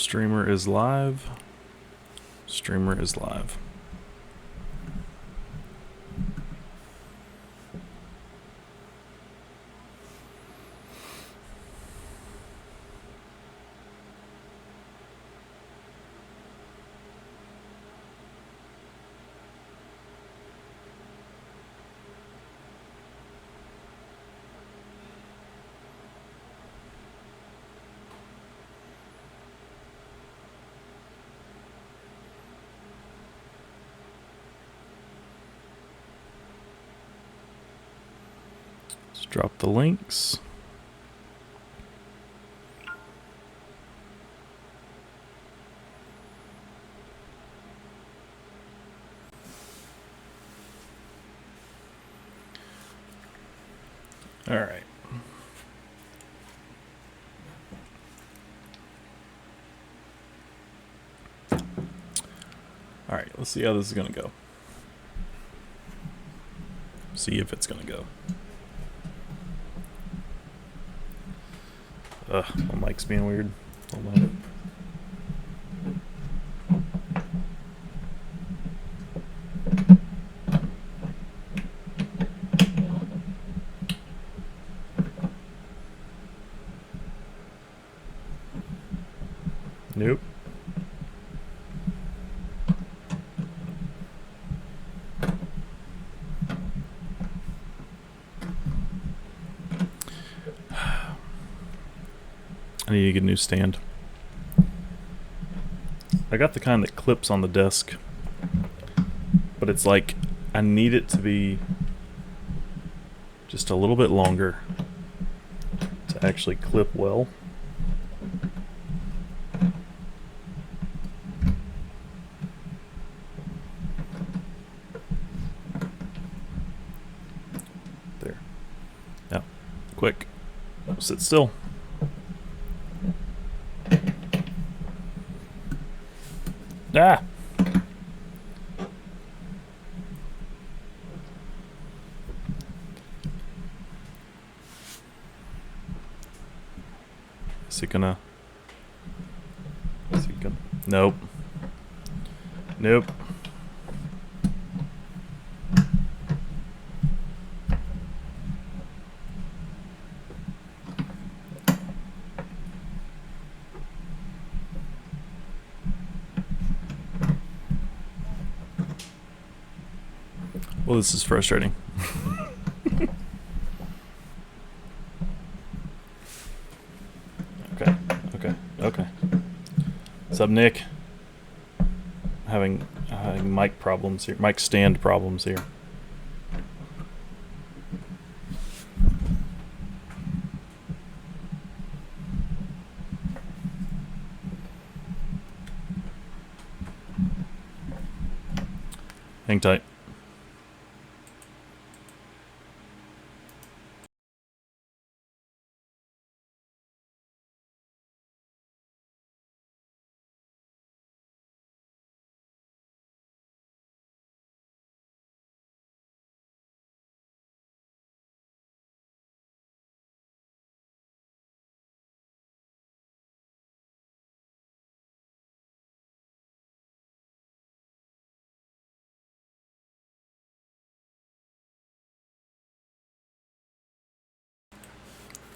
Streamer is live. Streamer is live. Let's drop the links. All right. All right, let's see how this is going to go. See if it's going to go. My mic's being weird. Hold on. Nope. I need to get a new stand. I got the kind that clips on the desk, but it's like I need it to be just a little bit longer to actually clip well. There. Now, quick. Sit still. Ah! Is it gonna... Nope. Nope. Well, this is frustrating. Okay. What's up, Nick? Having mic problems here. Mic stand problems here. Hang tight.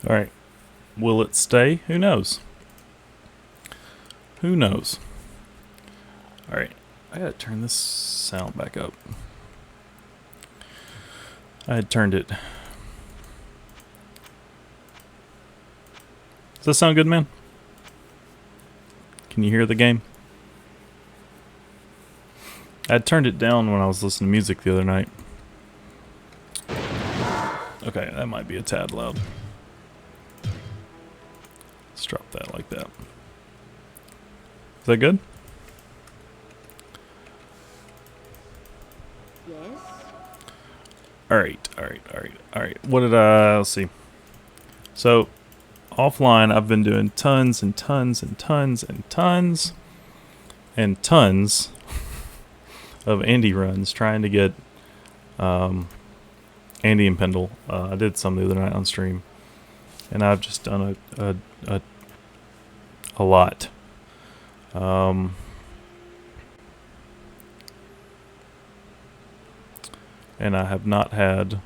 All right. Will it stay? Who knows? Who knows? All right. I gotta turn this sound back up. I had turned it. Does that sound good, man? Can you hear the game? I had turned it down when I was listening to music the other night. Okay, that might be a tad loud. Let's drop that like that. Is that good? Yes. Alright. What did let's see. So, offline, I've been doing tons and tons and tons and tons and tons of Andy runs, trying to get Andy and Pendle. I did some the other night on stream, and I've just done a lot And I have not had,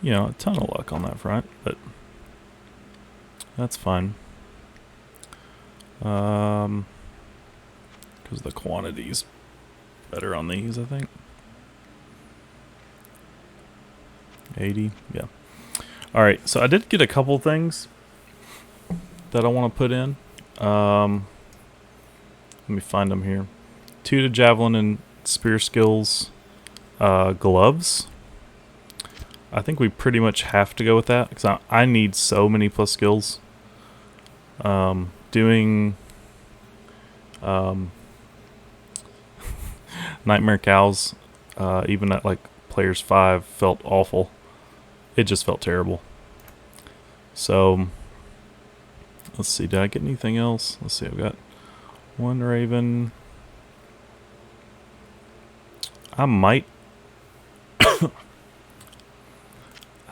you know, a ton of luck on that front, but that's fine. Because the quantity's better on these, I think. 80, yeah. All right, so I did get a couple things that I want to put in. Let me find them here. 2 to javelin and spear skills. Gloves. I think we pretty much have to go with that because I need so many plus skills. Doing Nightmare Cows, even at like players 5, felt awful. It just felt terrible. So let's see, did I get anything else? Let's see, I've got 1 raven. I might I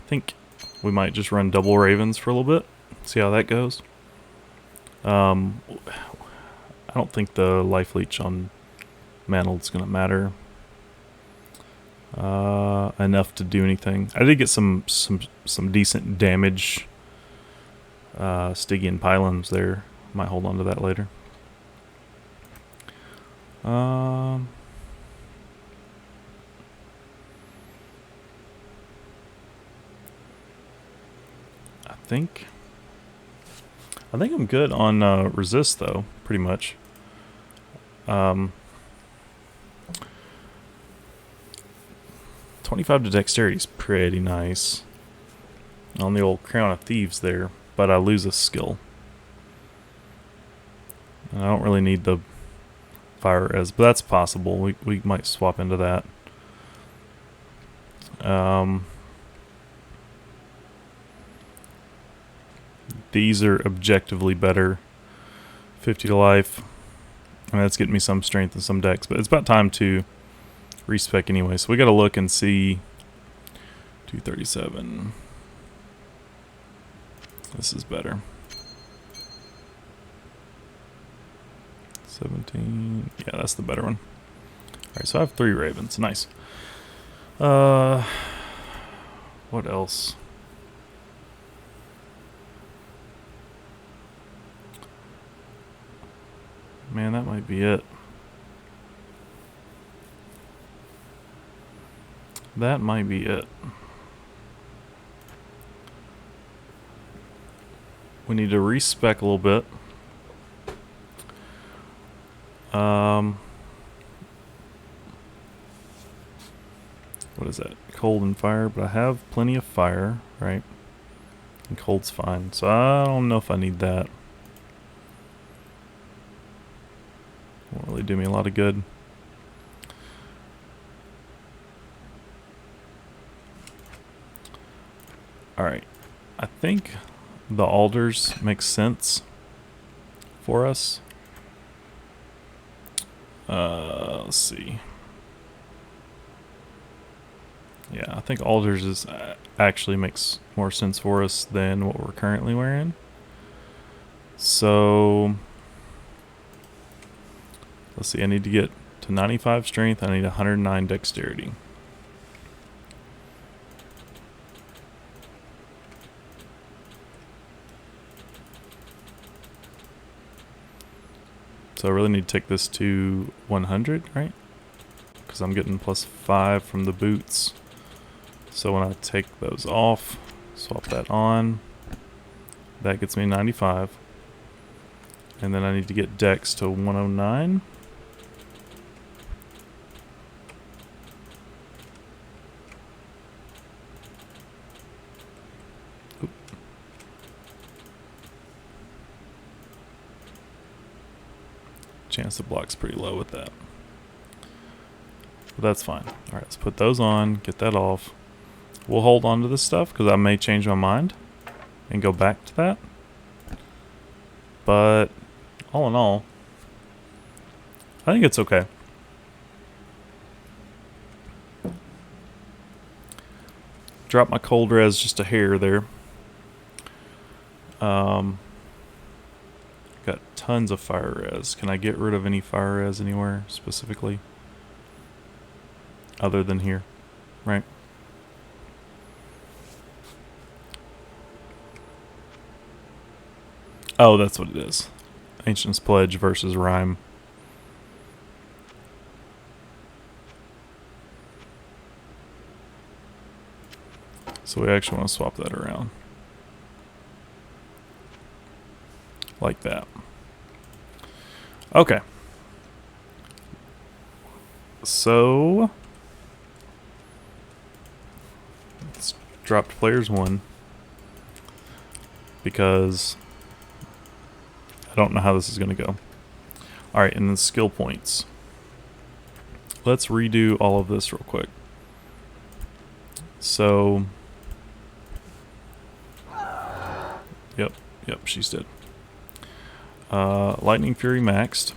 think we might just run double ravens for a little bit. See how that goes. I don't think the life leech on Mantled is gonna matter enough to do anything. I did get some decent damage. Stygian pylons there. Might hold on to that later. I think I'm good on resist though, pretty much. 25 to dexterity is pretty nice on the old Crown of Thieves there, but I lose a skill. And I don't really need the fire res, but that's possible. We might swap into that. These are objectively better. 50 to life. And that's getting me some strength and some dex, but it's about time to respec anyway. So we gotta look and see. 237. This is better. 17. Yeah, that's the better one. Alright, so I have 3 ravens. Nice. What else? Man, that might be it. That might be it. We need to respec a little bit. What is that? Cold and fire, but I have plenty of fire, right? And cold's fine, so I don't know if I need that. Won't really do me a lot of good. Alright, I think the alders make sense for us. Let's see. Yeah, I think alders is actually makes more sense for us than what we're currently wearing. So let's see, I need to get to 95 strength, I need 109 dexterity. So I really need to take this to 100, right? Because I'm getting +5 from the boots. So when I take those off, swap that on, that gets me 95. And then I need to get dex to 109. Oop. Chance to block's pretty low with that. But that's fine. Alright, let's put those on, get that off. We'll hold on to this stuff because I may change my mind and go back to that. But all in all, I think it's okay. Drop my cold res just a hair there. Got tons of fire res. Can I get rid of any fire res anywhere specifically? Other than here, right? Oh, that's what it is. Ancient's Pledge versus Rhyme. So we actually want to swap that around. Like that. Okay. So let's drop to players 1 because I don't know how this is going to go. Alright, and then skill points. Let's redo all of this real quick. So, yep, she's dead. Lightning Fury maxed.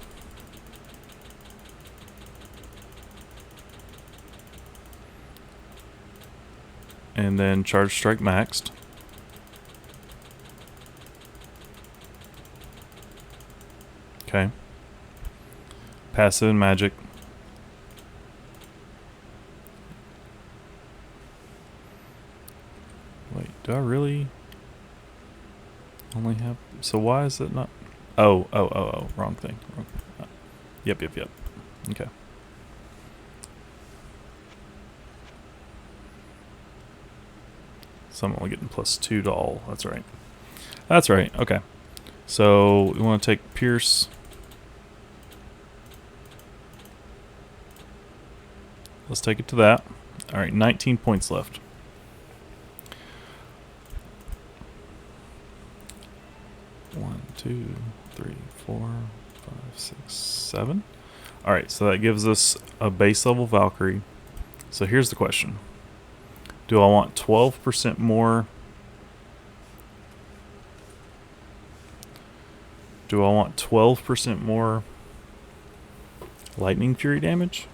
And then Charge Strike maxed. Okay. Passive and magic. Wait, do I really only have... So why is it not... Oh, wrong thing. Yep. Okay. So I'm only getting +2 to all. That's right. That's right. Okay. So we want to take Pierce. Let's take it to that. All right, 19 points left. One, two, three, 4, 5, 6, 7. All right, so that gives us a base level Valkyrie. So here's the question. Do I want 12% more? Do I want 12% more Lightning Fury damage?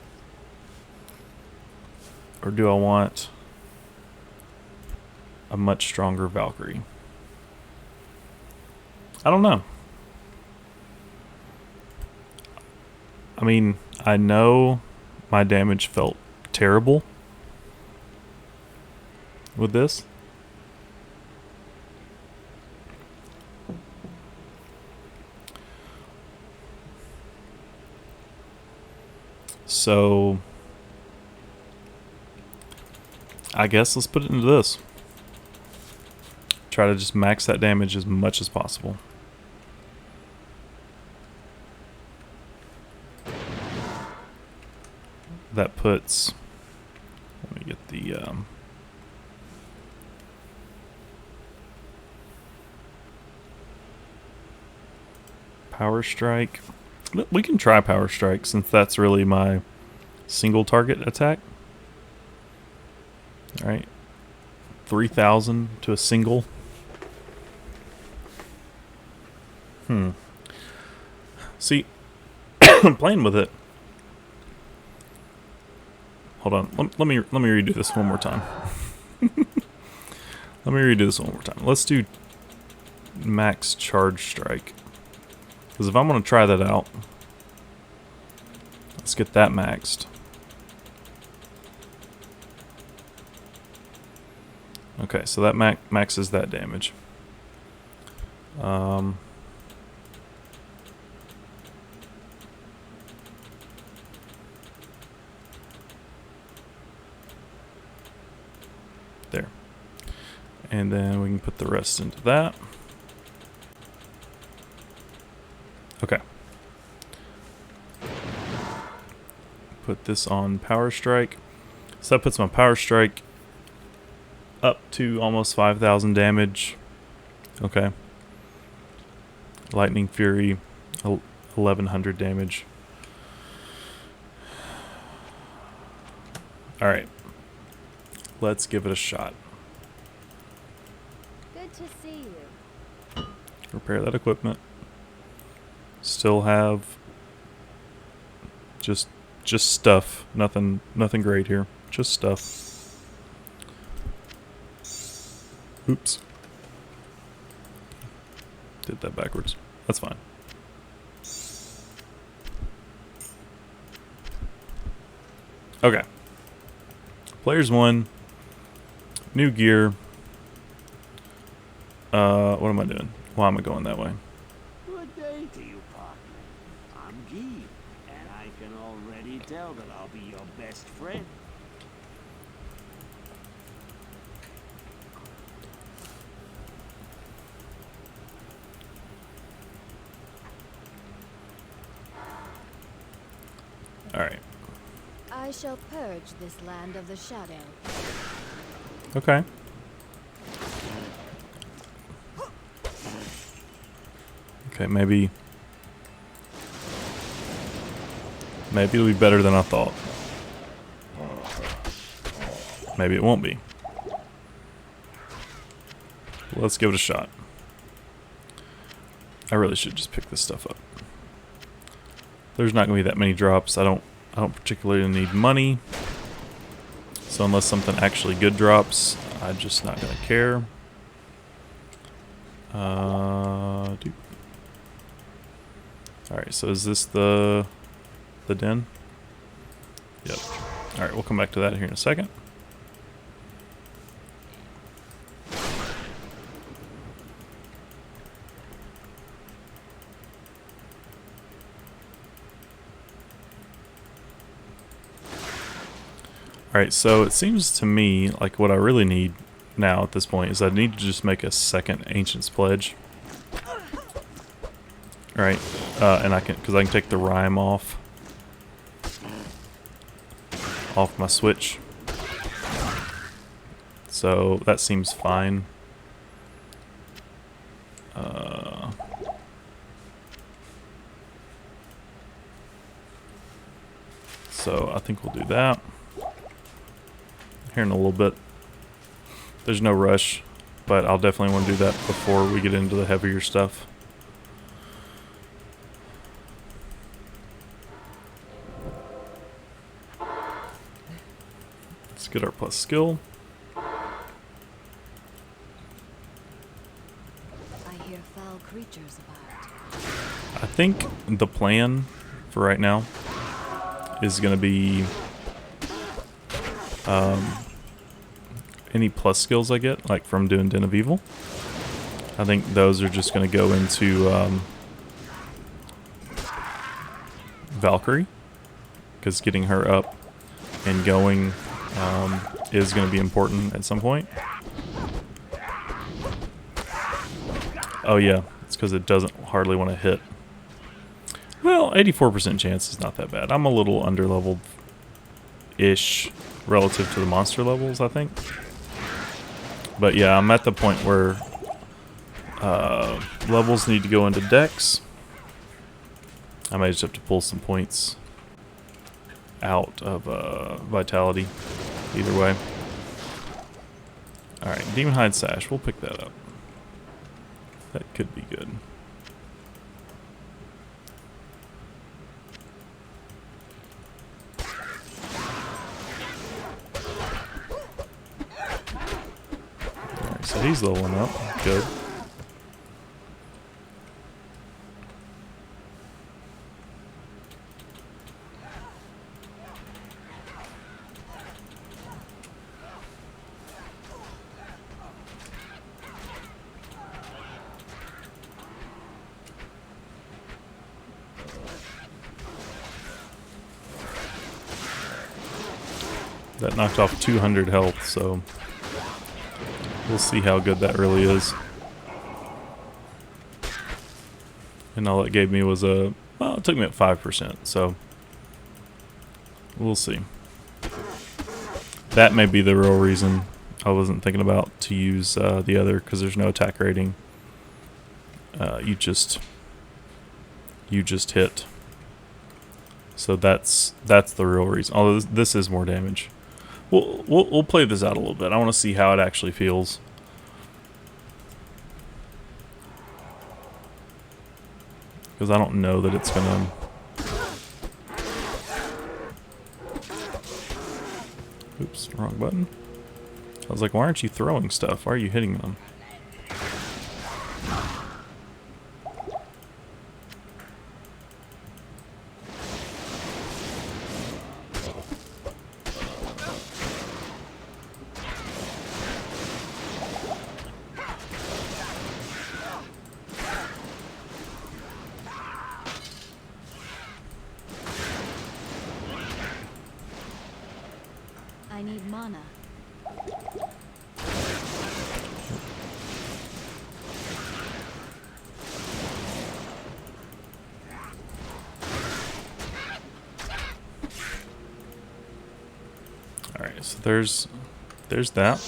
Or do I want a much stronger Valkyrie? I don't know. I mean, I know my damage felt terrible with this. So I guess let's put it into this. Try to just max that damage as much as possible. That puts... Let me get the... Power Strike. We can try Power Strike since that's really my single target attack. Alright. 3,000 to a single. See, I'm playing with it. Hold on. Let me redo this one more time. Let's do max Charge Strike. Because if I'm going to try that out, let's get that maxed. Okay, so that maxes that damage. There. And then we can put the rest into that. Okay. Put this on Power Strike. So that puts my Power Strike up to almost 5,000 damage. Okay. Lightning Fury, 1,100 damage. Alright. Let's give it a shot. Good to see you. Repair that equipment. Still have just stuff. Nothing great here. Just stuff. Oops. Did that backwards. That's fine. Okay. Players 1. New gear. What am I doing? Why am I going that way? Good day to you, partner. I'm Guy, and I can already tell that I'll be your best friend. Alright. I shall purge this land of the shadow. Okay. Okay, maybe it'll be better than I thought. Maybe it won't be. Let's give it a shot. I really should just pick this stuff up. There's not going to be that many drops. I don't particularly need money. So unless something actually good drops, I'm just not going to care. Alright, so is this the den? Yep. Alright, we'll come back to that here in a second. Alright, so it seems to me like what I really need now at this point is I need to just make a second Ancient's Pledge. Alright, and because I can take the rhyme off my switch. So that seems fine. So I think we'll do that here in a little bit. There's no rush, but I'll definitely want to do that before we get into the heavier stuff. Let's get our plus skill. I hear foul creatures about. I think the plan for right now is going to be any plus skills I get, like from doing Den of Evil. I think those are just going to go into Valkyrie, because getting her up and going is going to be important at some point. Oh yeah, it's because it doesn't hardly want to hit. Well, 84% chance is not that bad. I'm a little underleveled-ish relative to the monster levels, I think. But yeah, I'm at the point where levels need to go into dex. I might just have to pull some points out of vitality. Either way. Alright, Demon Hide Sash. We'll pick that up. That could be good. Alright, so he's leveling up. Good. That knocked off 200 health, so we'll see how good that really is. And all it gave me was well, it took me at 5%, so we'll see. That may be the real reason I wasn't thinking about to use the other, because there's no attack rating. You just hit. So that's the real reason. Although this is more damage. We'll play this out a little bit. I want to see how it actually feels. Because I don't know that it's gonna. Oops, wrong button. I was like, why aren't you throwing stuff? Why are you hitting them? mana. Alright, so there's that.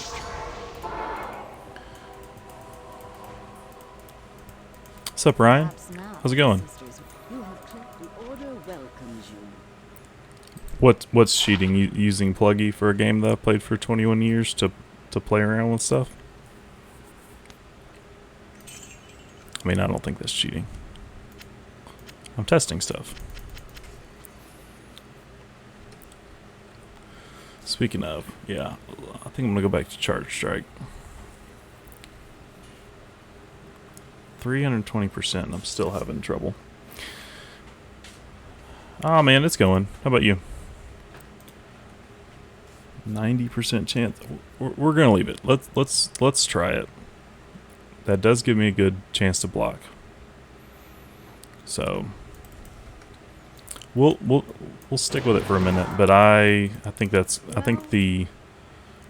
What's up, Ryan? Perhaps now, How's it going? sisters, you have clicked. The order welcomes you. What's cheating? Using Pluggy for a game that I played for 21 years to play around with stuff? I mean, I don't think that's cheating. I'm testing stuff. Speaking of, yeah, I think I'm gonna go back to Charge Strike. 320%, and I'm still having trouble. Oh man, it's going. How about you? 90% chance. We're gonna leave it. Let's try it. That does give me a good chance to block. So we'll stick with it for a minute. But I think the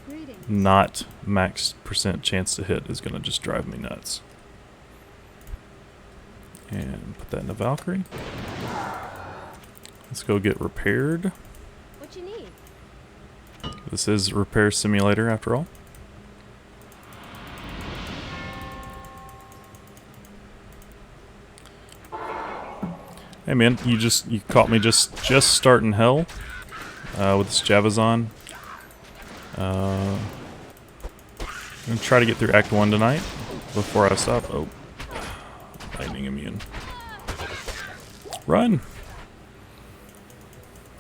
Greetings. not max percent chance to hit is gonna just drive me nuts. And put that in the Valkyrie. Let's go get repaired. What you need? This is Repair Simulator after all. Hey man, you caught me just starting hell with this Javazon. I'm gonna try to get through Act 1 tonight before I stop. Oh, lightning immune. Run!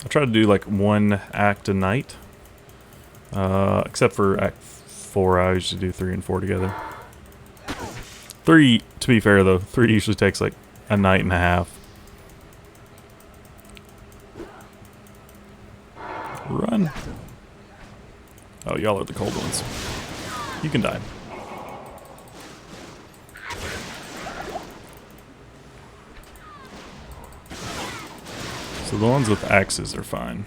I try to do like one act a night. Except for Act 4, I usually do 3 and 4 together. 3, to be fair though, 3 usually takes like a night and a half. Run! Oh, y'all are the cold ones. You can die. So the ones with axes are fine.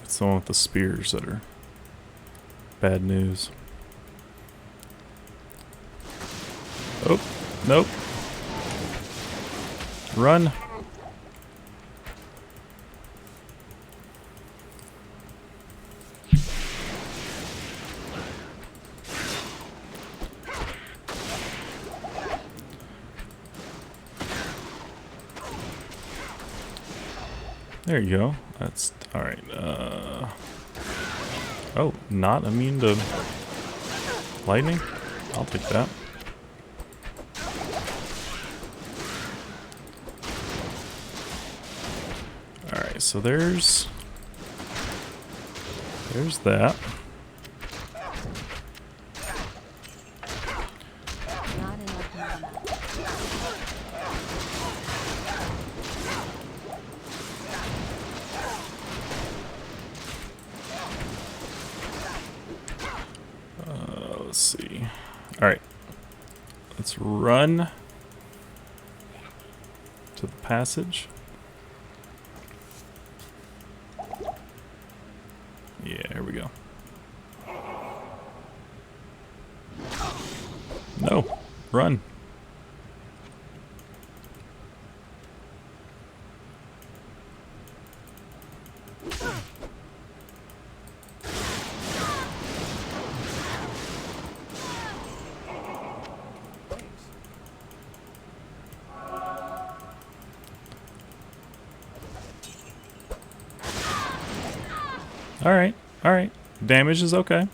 It's the one with the spears that are bad news. Oh, nope. Run. There you go. That's alright. Oh, not immune to lightning? I'll take that. Alright, so there's that. Not enough mana. Let's see. Alright. Let's run to the passage. Yeah, here we go. No. Run. Alright, alright. Damage is okay.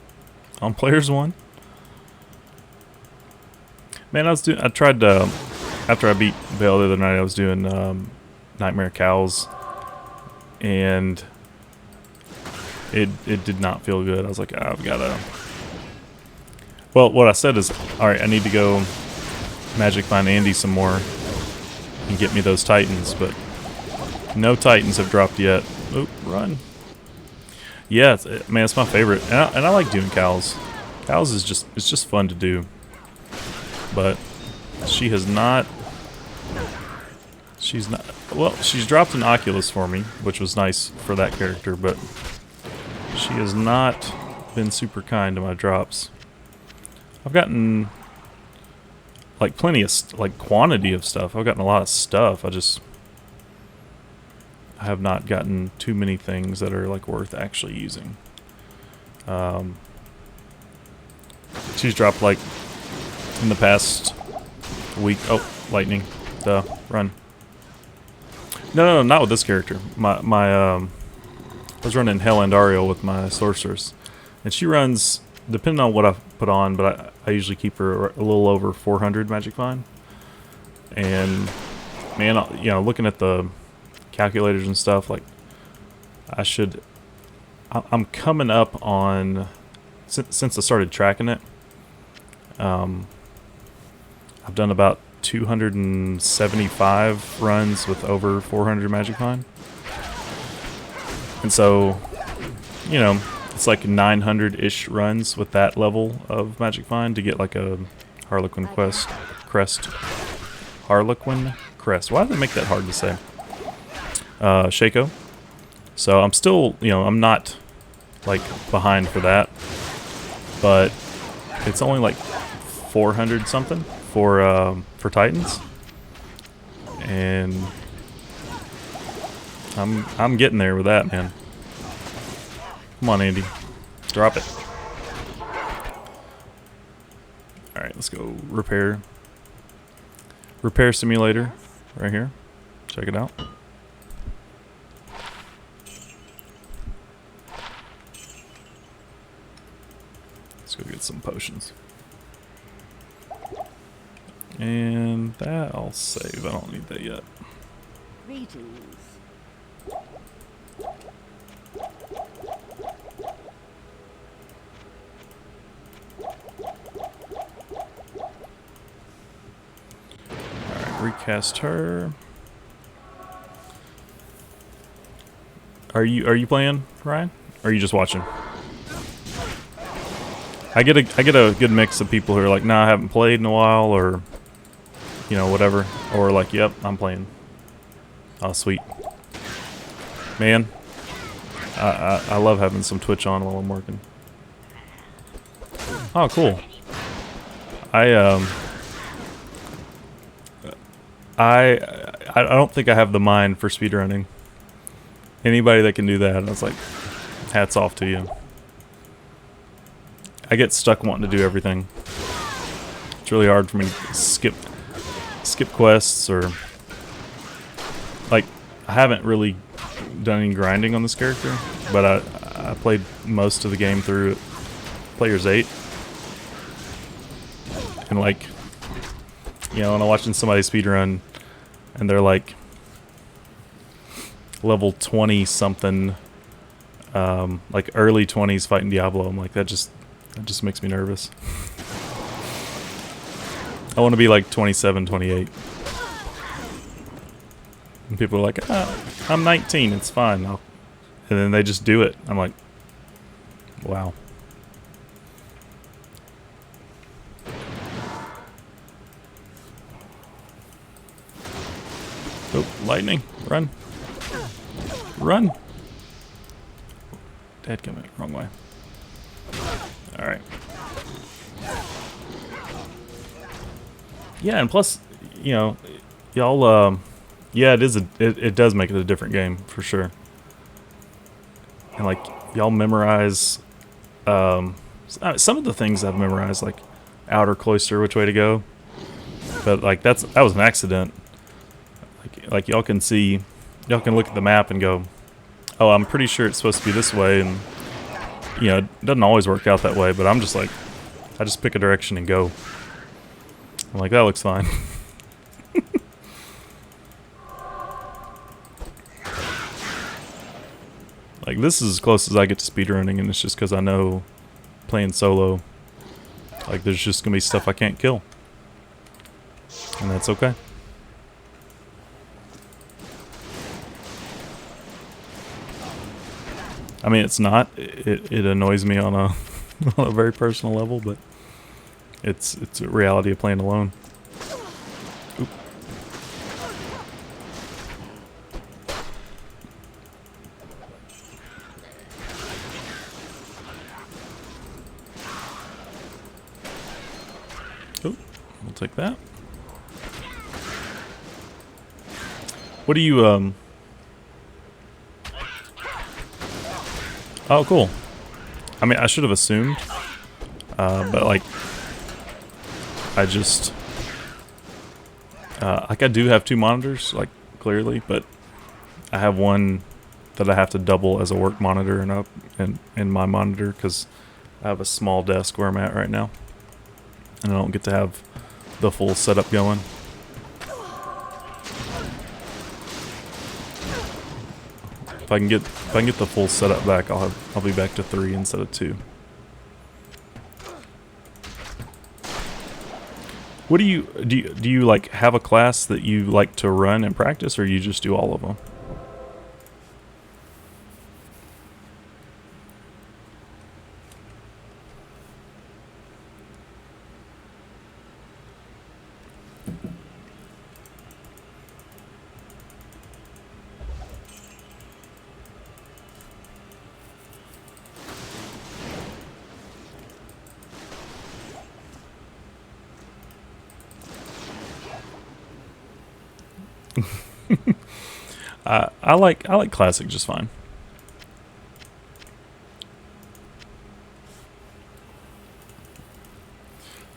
On players 1. Man, I tried to, after I beat Vale the other night, I was doing Nightmare Cows, and it did not feel good. I was like, I've gotta... Well, what I said is, alright, I need to go Magic Find Andy some more and get me those Titans, but no Titans have dropped yet. Oop, run. Yeah, man, it's my favorite, and I like doing cows. Cows is just fun to do, but she has not. She's not. Well, she's dropped an Oculus for me, which was nice for that character, but She has not been super kind to my drops. I've gotten like plenty of like quantity of stuff. I've gotten a lot of stuff. I have not gotten too many things that are like worth actually using. She's dropped like in the past week. Oh, lightning! Duh, run! No, not with this character. I was running Hell Ariel with my sorceress, and she runs depending on what I put on, but I usually keep her a little over 400 magic vine. And man, you know, looking at the calculators and stuff, like I'm coming up on since I started tracking it. I've done about 275 runs with over 400 magic vine, and so you know it's like 900-ish runs with that level of magic vine to get like a Harlequin crest. Harlequin crest. Why did they make that hard to say? Shaco. So I'm still, you know, I'm not like behind for that, but it's only like 400 something for Titans, and I'm getting there with that, man. Come on, Andy, drop it. All right, let's go repair simulator right here. Check it out. Let's go get some potions. And that I'll save. I don't need that yet. Greetings. Alright, recast her. Are you playing, Ryan? Or are you just watching? I get a good mix of people who are like, nah, I haven't played in a while, or you know, whatever, or like, yep, I'm playing. Oh, sweet. Man, I love having some Twitch on while I'm working. Oh, cool. I don't think I have the mind for speedrunning. Anybody that can do that, I was like, hats off to you. I get stuck wanting to do everything. It's really hard for me to skip quests, or like I haven't really done any grinding on this character, but I played most of the game through Players 8, and like, you know, when I'm watching somebody speedrun and they're like level 20 something, like early 20s fighting Diablo, I'm like, that just makes me nervous. I want to be like 27, 28. And people are like, I'm 19, it's fine. And then they just do it. I'm like, wow. Oh, lightning. Run. Run. Dadgummit, wrong way. Alright. Yeah, and plus, you know, y'all, yeah, it does make it a different game, for sure. And, like, y'all memorize, some of the things I've memorized, like, outer cloister, which way to go. But, like, that was an accident. Like y'all can see, y'all can look at the map and go, oh, I'm pretty sure it's supposed to be this way, and, you know, it doesn't always work out that way, but I'm just like, I just pick a direction and go. I'm like, that looks fine. Like, this is as close as I get to speedrunning, and it's just because I know playing solo, like, there's just going to be stuff I can't kill. And that's okay. I mean, it's not. It annoys me on a on a very personal level, but it's a reality of playing alone. Oop. Oh, we'll take that. What do you, Oh, cool. I mean, I should have assumed. But, like, I just... like, I do have 2 monitors, like, clearly, but I have one that I have to double as a work monitor and my monitor, because I have a small desk where I'm at right now. And I don't get to have the full setup going. If I can get the full setup back, I'll be back to 3 instead of 2. What do you like have a class that you like to run and practice, or you just do all of them? I like classic just fine.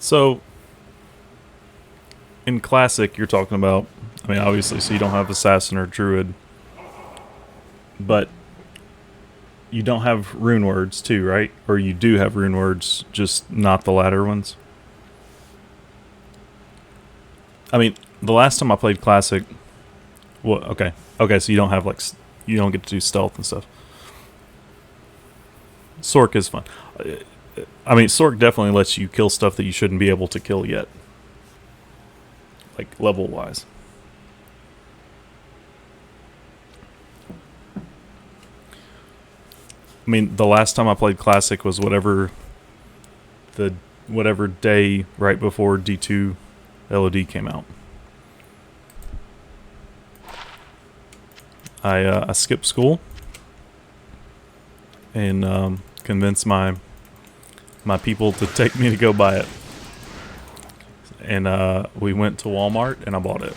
So in classic, you're talking about, I mean, obviously, so you don't have assassin or druid, but you don't have rune words too, right? Or you do have rune words, just not the latter ones. I mean, the last time I played classic, well, okay, so you don't have like, you don't get to do stealth and stuff. Sork is fun. I mean, Sork definitely lets you kill stuff that you shouldn't be able to kill yet, like level wise. I mean, the last time I played classic was whatever day right before D2 LOD came out. I skipped school and convinced my people to take me to go buy it. And we went to Walmart and I bought it.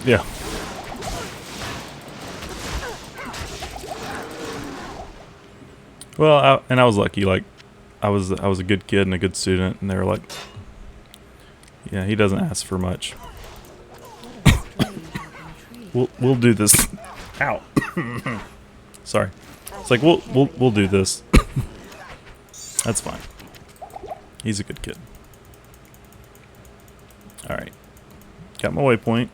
Yeah. Well, I was lucky. Like, I was a good kid and a good student, and they were like, "Yeah, he doesn't ask for much. we'll do this." Ow. Sorry. It's like we'll do this. That's fine. He's a good kid. All right. Got my waypoint.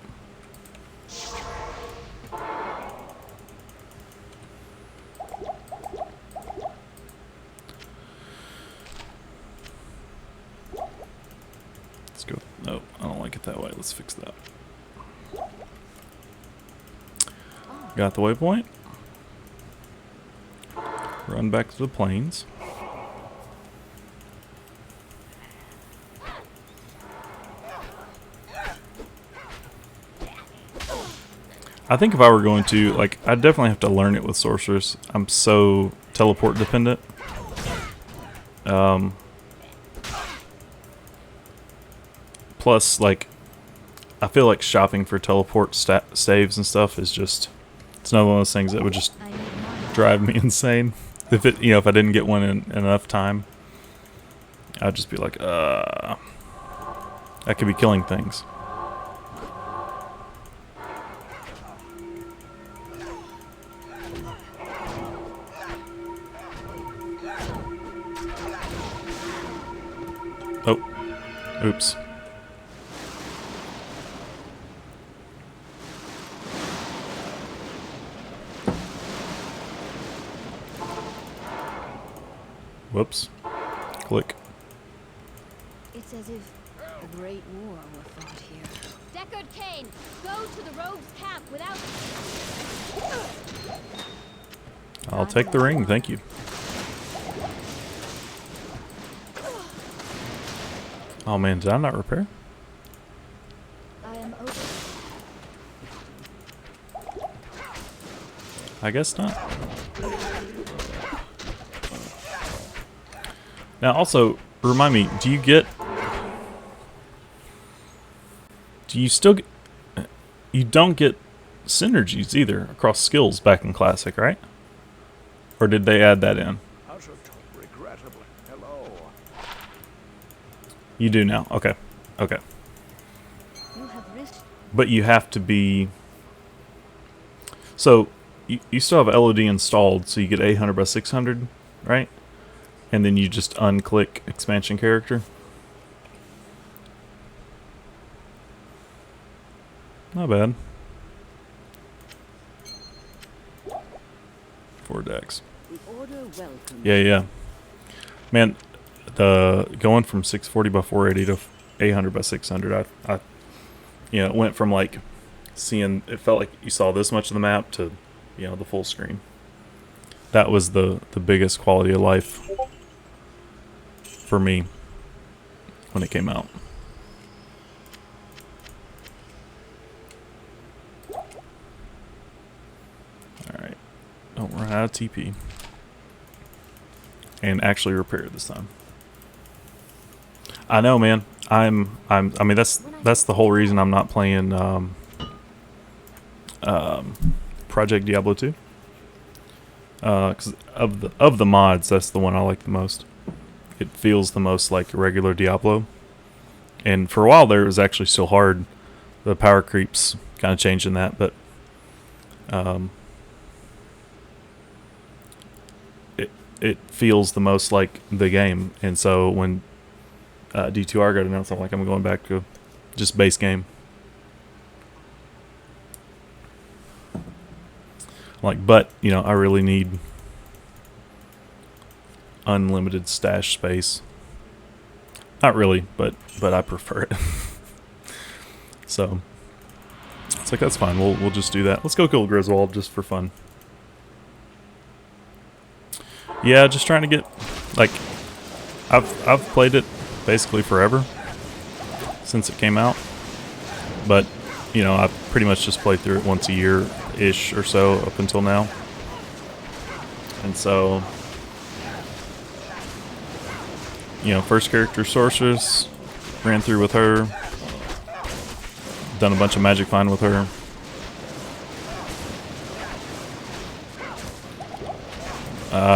Let's go. No, I don't like it that way. Let's fix that. Got the waypoint. Run back to the plains. I think if I were going to, like, I'd definitely have to learn it with sorcerers. I'm so teleport dependent. Plus, like, I feel like shopping for teleport saves and stuff is just, it's another one of those things that would just drive me insane. If it, if I didn't get one in enough time, I'd just be like, I could be killing things. Oh, oops. Whoops. Click. It's as if a great war were fought here. Deckard Cain, go to the rogues' camp without... I'll take the ring, thank you. Oh man, did I not repair? I am open. I guess not. Now, also, remind me, do you still get, you don't get synergies either across skills back in Classic, right? Or did they add that in? Regrettably. Hello. You do now. Okay. Okay. You have risked. But you have to be... So, you still have LOD installed, so you get 800 by 600, right? And then you just unclick expansion character. Not bad. 4 decks. The order welcomes. Yeah. Man, the going from 640 by 480 to 800 by 600, I it went from like seeing, it felt like you saw this much of the map to, the full screen. That was the biggest quality of life for me when it came out. Alright. Don't run out of TP. And actually repair it this time. I know, man. I mean, that's the whole reason I'm not playing Project Diablo 2. Because of the mods, that's the one I like the most. It feels the most like regular Diablo. And for a while there, it was actually still hard. The power creeps kind of changing that, but it feels the most like the game. And so when D2R got announced, I'm like, I'm going back to just base game. Like, but I really need unlimited stash space. Not really, but I prefer it. So it's like, that's fine. We'll just do that. Let's go kill Griswold just for fun. Yeah, just trying to get, like, I've played it basically forever since it came out, but I pretty much just play through it once a year ish or so up until now. And so first character Sorceress, ran through with her, done a bunch of Magic Find with her.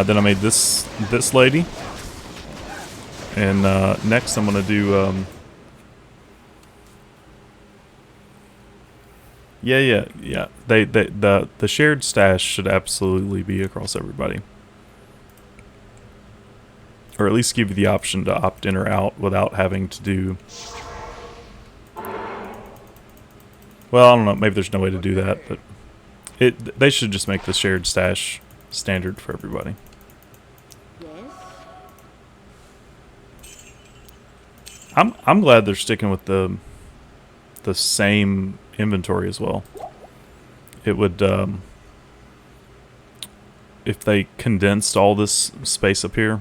Then I made this lady, and next I'm gonna do yeah. The shared stash should absolutely be across everybody, or at least give you the option to opt in or out without having to do. Well, I don't know. Maybe there's no way to do that, but they should just make the shared stash standard for everybody. Yes. I'm glad they're sticking with the same inventory as well. It would if they condensed all this space up here,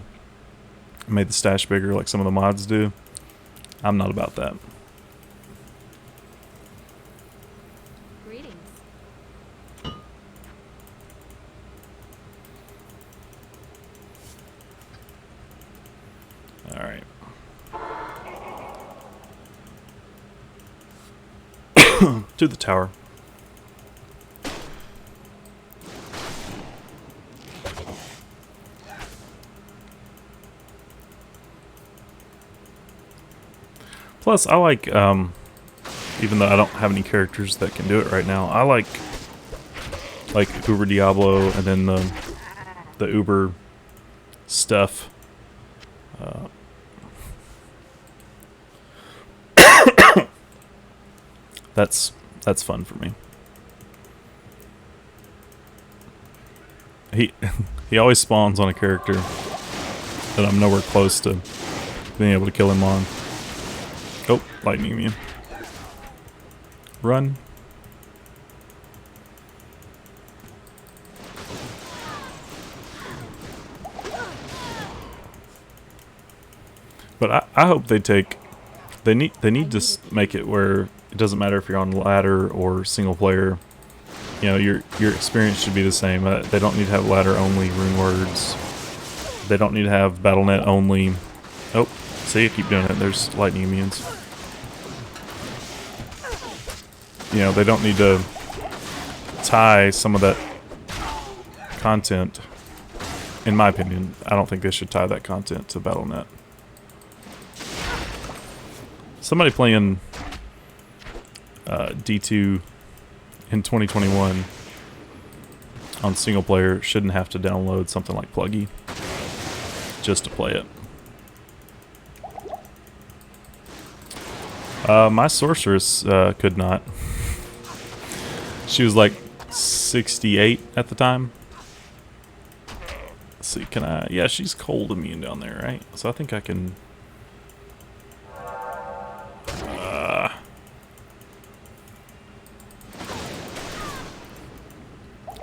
made the stash bigger like some of the mods do. I'm not about that. Greetings. All right. To the tower. Plus, I like, even though I don't have any characters that can do it right now, I like Uber Diablo and then the Uber stuff. That's fun for me. He always spawns on a character that I'm nowhere close to being able to kill him on. Oh, lightning immune. Run. But I hope they take. They need to make it where it doesn't matter if you're on ladder or single player. you know, your experience should be the same. They don't need to have ladder only rune words. They don't need to have BattleNet only. Oh, see, I keep doing it. There's lightning immunes. You know, they don't need to tie some of that content. In my opinion, I don't think they should tie that content to BattleNet. Somebody playing D2 in 2021 on single player shouldn't have to download something like Pluggy just to play it. My sorceress could not. She was like 68 at the time. Let's see, can I... Yeah, she's cold immune down there, right? So I think I can...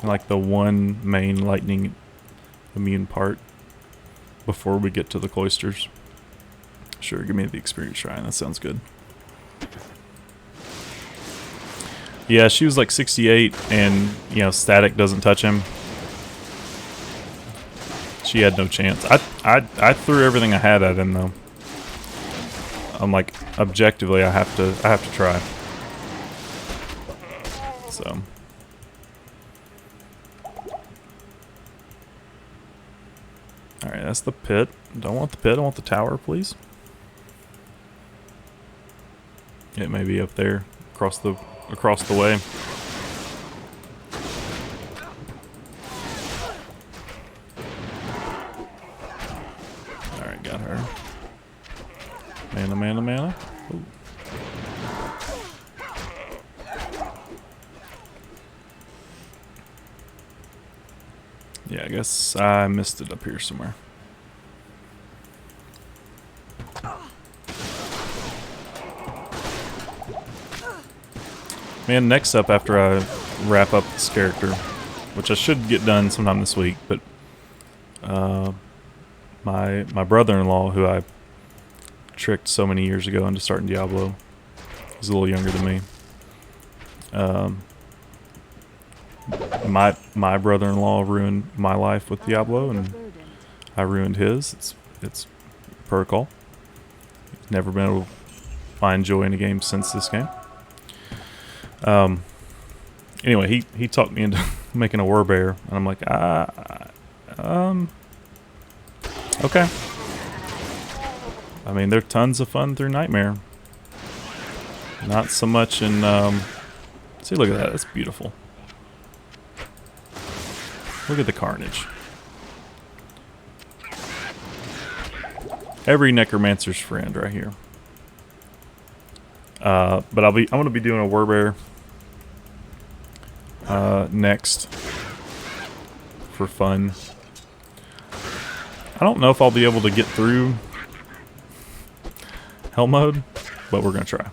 like the one main lightning immune part before we get to the cloisters. Sure, give me the experience shrine. That sounds good. Yeah, she was like 68 and, you know, static doesn't touch him. She had no chance. I threw everything I had at him though. I'm like, objectively I have to try. So alright, that's the pit. Don't want the pit, I want the tower, please. It may be up there, across the way. Alright, got her. Mana, mana, mana. Ooh. Yeah, I guess I missed it up here somewhere. Man, next up after I wrap up this character, which I should get done sometime this week, but my brother-in-law, who I tricked so many years ago into starting Diablo, he's a little younger than me. My brother-in-law ruined my life with Diablo, and I ruined his. It's protocol. Never been able to find joy in a game since this game. Anyway, he talked me into making a warbear, and I'm like, okay. I mean, they're tons of fun through Nightmare. Not so much in, see, look at that, that's beautiful. Look at the carnage. Every necromancer's friend right here. But I'm gonna be doing a warbear next for fun. I don't know if I'll be able to get through hell mode, but we're gonna try.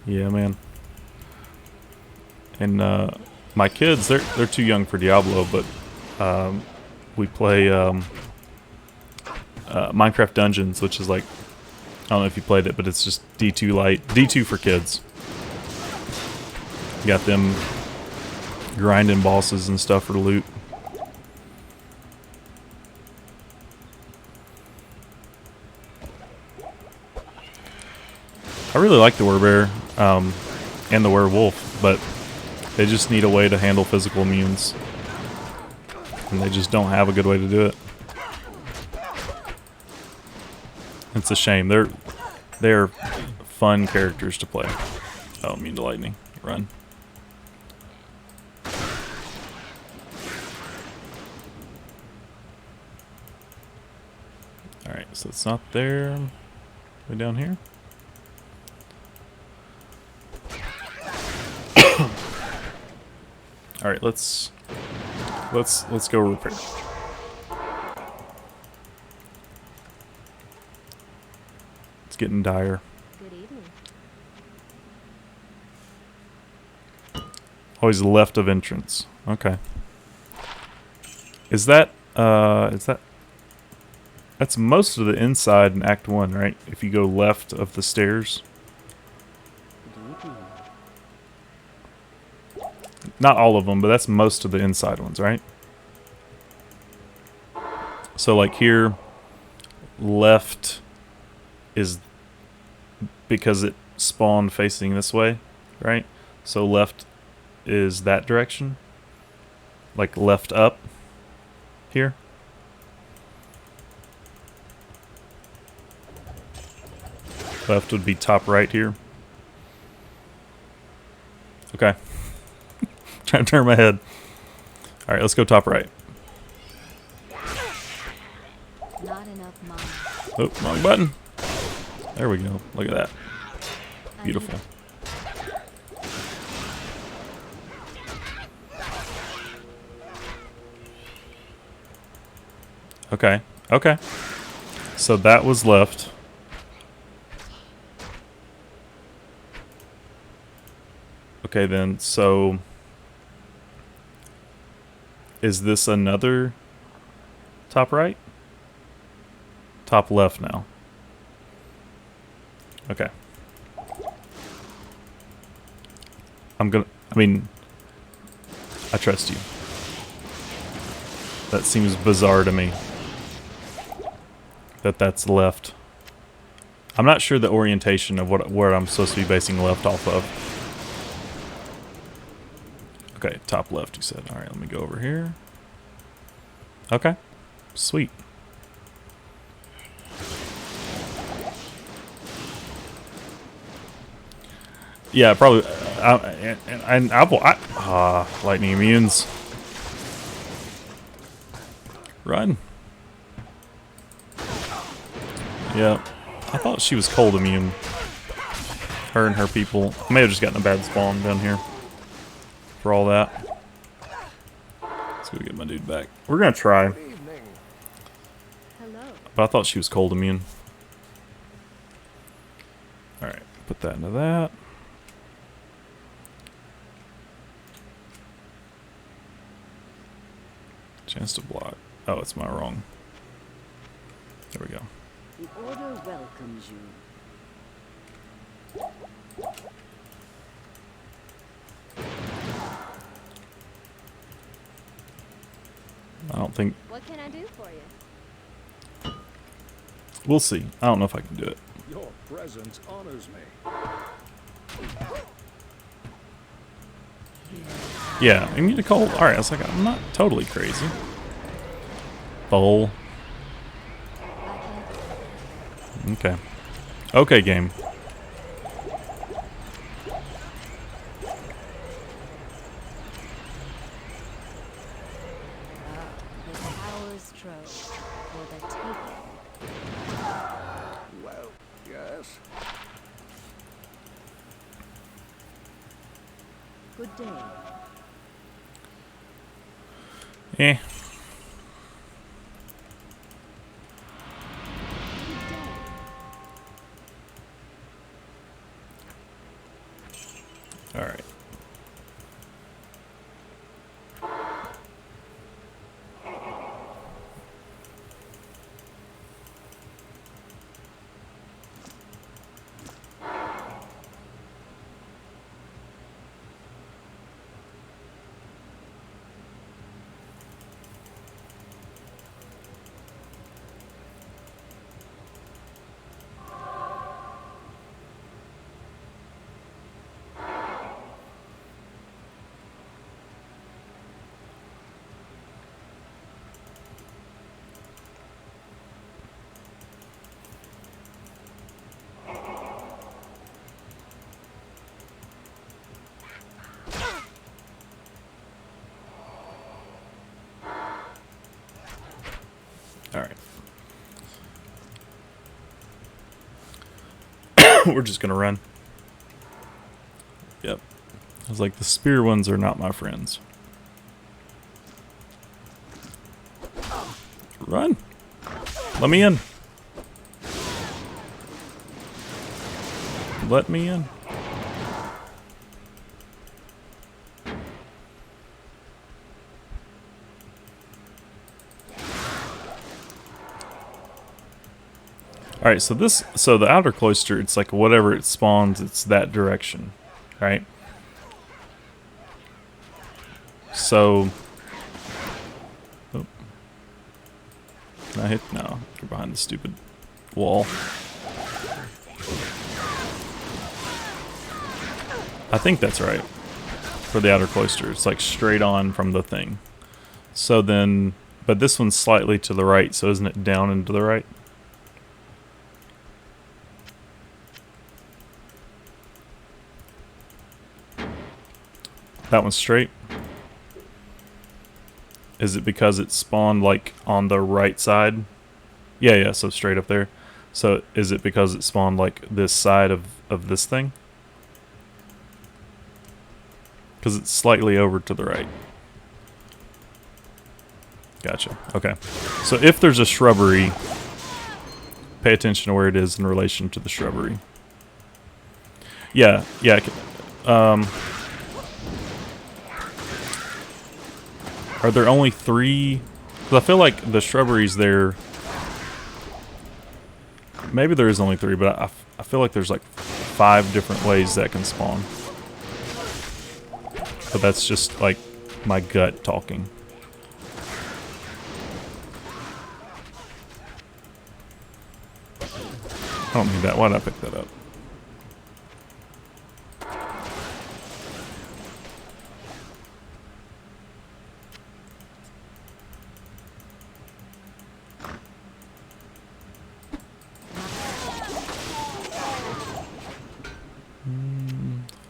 Yeah, man. And my kids, they're too young for Diablo, but we play Minecraft Dungeons, which is like, I don't know if you played it, but it's just D2 light, D2 for kids. You got them grinding bosses and stuff for the loot. I really like the Werbear and the Werewolf, but they just need a way to handle physical immunes. And they just don't have a good way to do it. It's a shame. They're fun characters to play. Oh, immune to lightning. Run. Alright, so it's not there. Way down here. Alright, let's go repair. It's getting dire. Good evening. Always left of entrance. Okay. Is that That's most of the inside in Act 1, right? If you go left of the stairs. Not all of them, but that's most of the inside ones, right? So like here, left is because it spawned facing this way, right? So left is that direction. Like left up here. Left would be top right here. Okay. Trying to turn my head. Alright, let's go top right. Not enough money. Oh, wrong button. There we go. Look at that. Beautiful. Okay. Okay. So that was left. Okay then, so is this another top right? Top left now. Okay. I mean, I trust you. That seems bizarre to me. That's left. I'm not sure the orientation of where I'm supposed to be basing left off of. Okay, top left, you said. Alright, let me go over here. Okay. Sweet. Yeah, probably. Lightning immunes. Run. Yeah, I thought she was cold immune. Her and her people. I may have just gotten a bad spawn down here. For all that. Let's go get my dude back. We're gonna try. Hello. But I thought she was cold immune. Alright, put that into that. Chance to block. Oh, it's my wrong. There we go. The Order welcomes you. I don't think... What can I do for you? We'll see. I don't know if I can do it. Your presence honors me. Yeah, immune to cold. Alright, I was like, I'm not totally crazy. Bowl. Okay. Okay, game. The tower's trove for the taking. Well, yes. Good day. Eh. Alright. Alright. We're just gonna run. Yep. I was like, the spear ones are not my friends. Run! Let me in! Let me in. Alright, so the outer cloister, it's like whatever it spawns, it's that direction. Right? So... Oh. No, you're behind the stupid wall. I think that's right. For the outer cloister. It's like straight on from the thing. So then... But this one's slightly to the right, so isn't it down and to the right? That one's straight. Is it because it spawned like on the right side? Yeah, so straight up there. So is it because it spawned like this side of this thing? Because it's slightly over to the right. Gotcha. Okay. So if there's a shrubbery, pay attention to where it is in relation to the shrubbery. Yeah. Are there only 3? Because I feel like the shrubbery's there. Maybe there is only 3, but I feel like there's like 5 different ways that can spawn. But that's just like my gut talking. I don't need that. Why did I pick that up?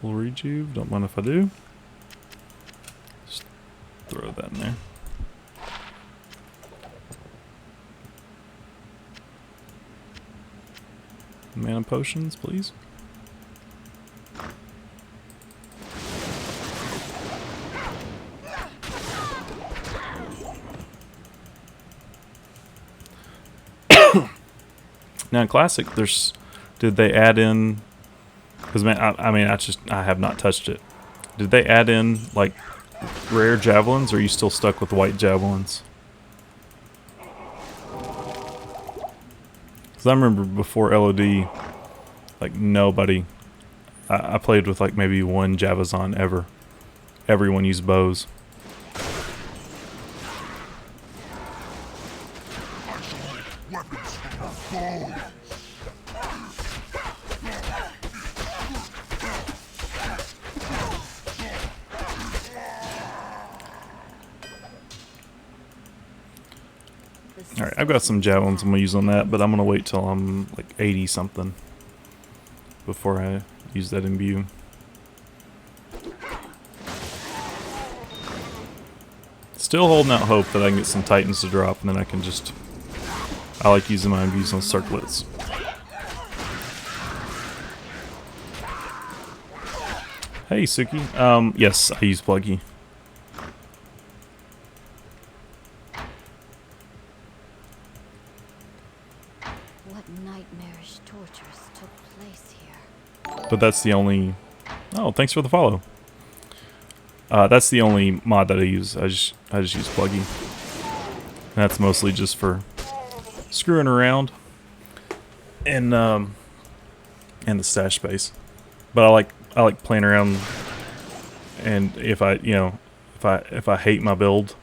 Full rejuve. Don't mind if I do. Just throw that in there. Mana potions, please. Now in Classic, did they add in? Because man, I have not touched it. Did they add in like rare javelins, or are you still stuck with white javelins? Because I remember before LOD, like nobody. I played with like maybe 1 Javazon ever. Everyone used bows. Alright, I've got some javelins I'm going to use on that, but I'm going to wait till I'm like 80 something before I use that imbue. Still holding out hope that I can get some titans to drop, and then I can just... I like using my imbues on circlets. Hey Suki, yes, I use Pluggy. Nightmarish tortures took place here. But that's the only... Oh, thanks for the follow. That's the only mod that I use. I just use Pluggy. And that's mostly just for screwing around and the stash space. But I like playing around, and if I hate my build,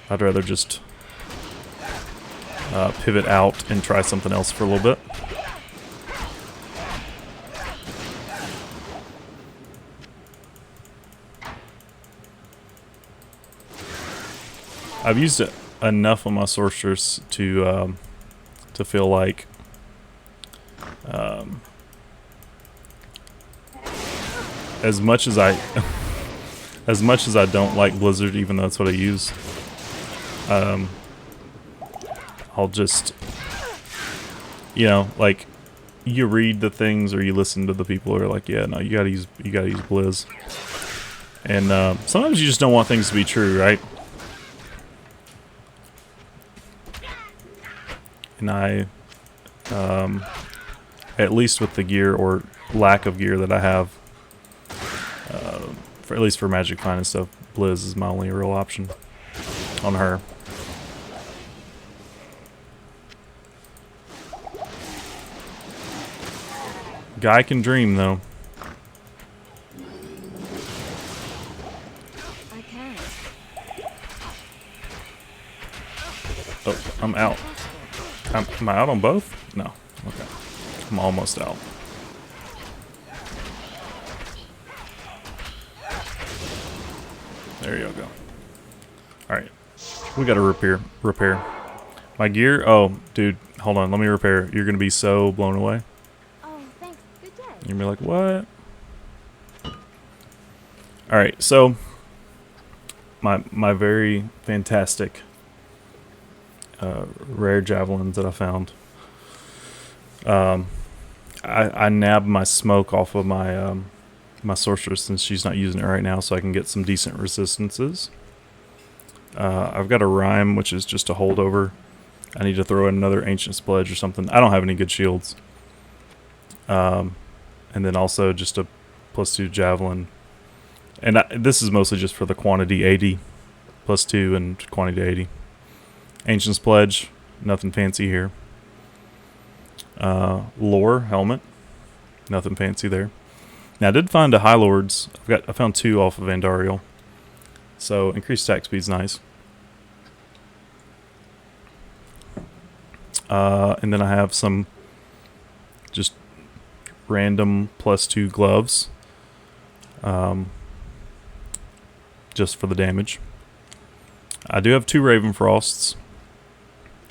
I'd rather just pivot out and try something else for a little bit. I've used it enough on my sorceress to feel like as much as I don't like Blizzard, even though that's what I use, I'll just, like, you read the things or you listen to the people who are like, yeah, no, you gotta use Blizz, and sometimes you just don't want things to be true, right? And I, at least with the gear or lack of gear that I have, at least for Magic Find and stuff, Blizz is my only real option on her. Guy can dream, though. I can't. Oh, I'm out. Am I out on both? No. Okay. I'm almost out. There you go. Alright. We gotta repair. My gear? Oh, dude. Hold on. Let me repair. You're gonna be so blown away. Oh, thanks. Good day. You're gonna be like, what? Alright, so my very fantastic rare javelins that I found. I nabbed my smoke off of my my sorceress since she's not using it right now, so I can get some decent resistances. I've got a rhyme, which is just a holdover. I need to throw in another ancient pledge or something. I don't have any good shields. And then also just a +2 javelin. And this is mostly just for the quantity 80. +2 and quantity 80. Ancient's Pledge, nothing fancy here. Lore helmet, nothing fancy there. Now I did find a High Lords. I found 2 off of Andariel, so increased attack speed's nice. And then I have some just random +2 gloves, just for the damage. I do have 2 Ravenfrosts,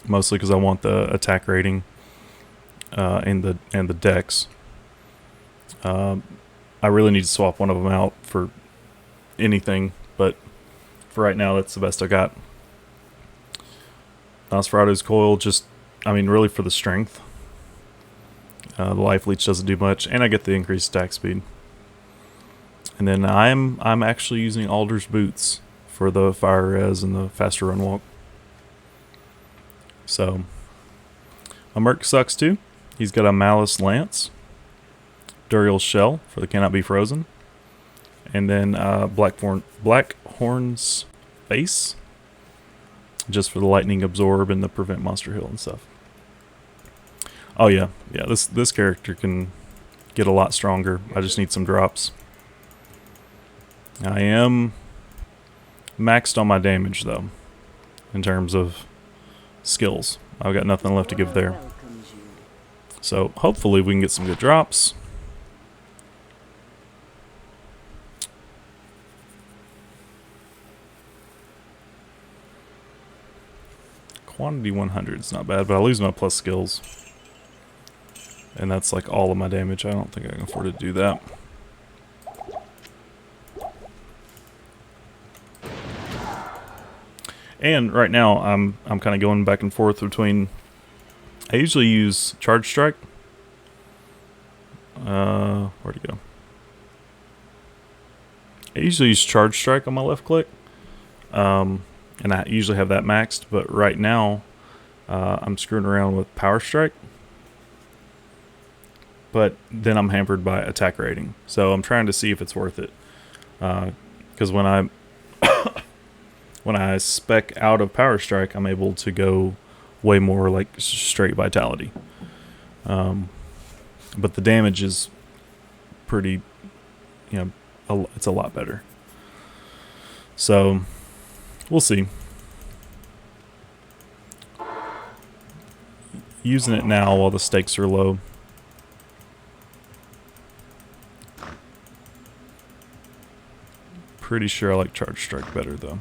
mostly because I want the attack rating and the dex. I really need to swap one of them out for anything, but for right now, that's the best I got. Nosferatu's Coil, just, I mean, really for the strength. The life leech doesn't do much, and I get the increased attack speed. And then I'm actually using Alder's Boots for the fire res and the faster run walk. So, a Merc sucks too. He's got a Malice Lance, Duriel's Shell for the Cannot Be Frozen, and then Blackhorn's Face, just for the Lightning Absorb and the Prevent Monster Heal and stuff. Oh yeah, this character can get a lot stronger. I just need some drops. I am maxed on my damage though, in terms of skills. I've got nothing left to give there. So hopefully we can get some good drops. Quantity 100 is not bad, but I lose my plus skills. And that's like all of my damage. I don't think I can afford to do that. And right now I'm kind of going back and forth between. I usually use Charge Strike. Where'd it go? I usually use Charge Strike on my left click. And I usually have that maxed, but right now I'm screwing around with Power Strike. But then I'm hampered by attack rating. So I'm trying to see if it's worth it. Because when I when I spec out of Power Strike, I'm able to go way more like straight vitality. But the damage is pretty, it's a lot better. So we'll see. Using it now while the stakes are low. Pretty sure I like Charge Strike better though.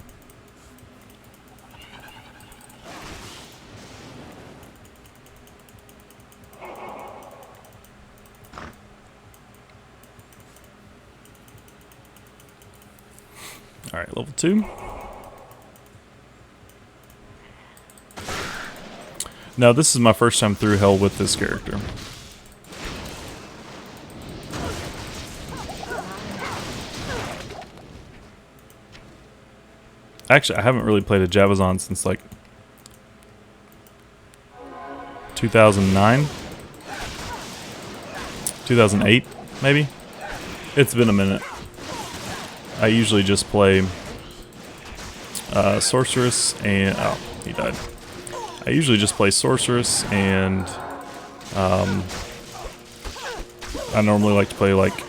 Alright, level 2. Now this is my first time through hell with this character. Actually, I haven't really played a Javazon since like 2009? 2008, maybe? It's been a minute. I usually just play Sorceress and... oh, he died. I usually just play Sorceress and I normally like to play like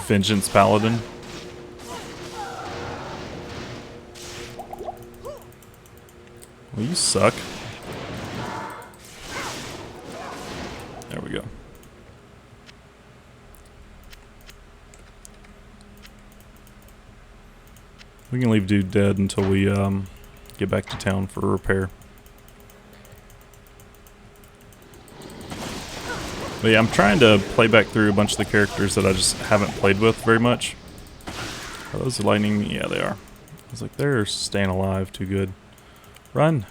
Vengeance Paladin. Well, you suck. There we go. We can leave dude dead until we get back to town for repair. But yeah, I'm trying to play back through a bunch of the characters that I just haven't played with very much. Are those lightning? Yeah, they are. I was like, they're staying alive too good. Run!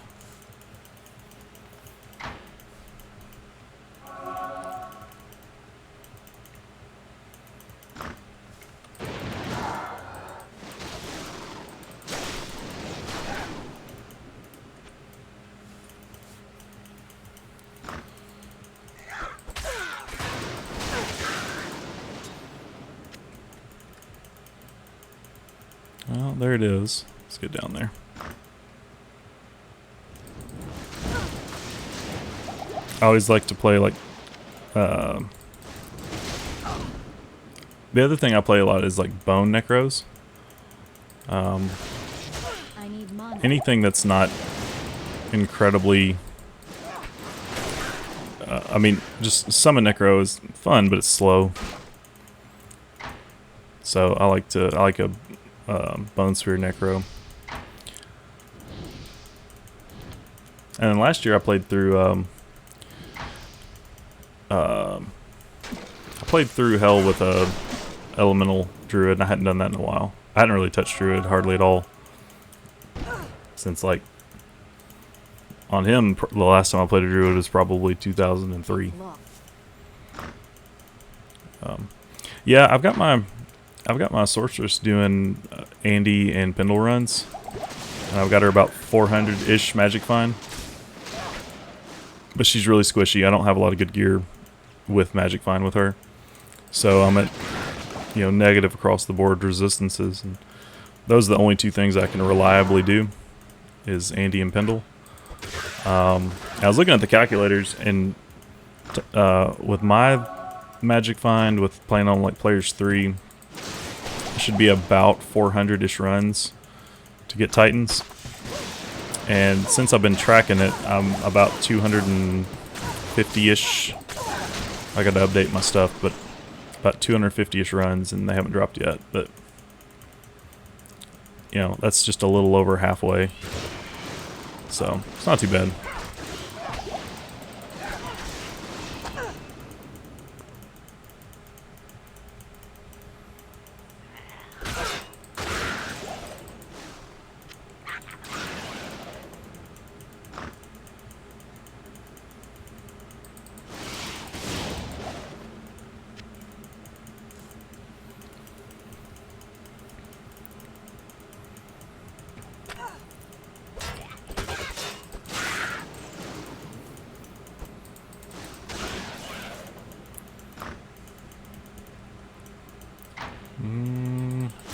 Well, there it is. Let's get down there. I always like to play like the other thing I play a lot is like bone necros. I need money. Anything that's not incredibly I mean, just summon necro is fun, but it's slow. So I like a bone sphere necro. And then last year I played through hell with a elemental druid, and I hadn't done that in a while. I hadn't really touched druid hardly at all since like on him. The last time I played a druid was probably 2003. Yeah, I've got my sorceress doing Andy and Pendle runs, and I've got her about 400-ish magic find. But she's really squishy. I don't have a lot of good gear with magic find with her, so I'm at negative across the board resistances, and those are the only two things I can reliably do is Andy and Pendle. I was looking at the calculators, and with my magic find, with playing on like players 3, it should be about 400-ish runs to get Titans. And since I've been tracking it, I'm about 250-ish. I got to update my stuff, but about 250-ish runs, and they haven't dropped yet. But that's just a little over halfway, so it's not too bad.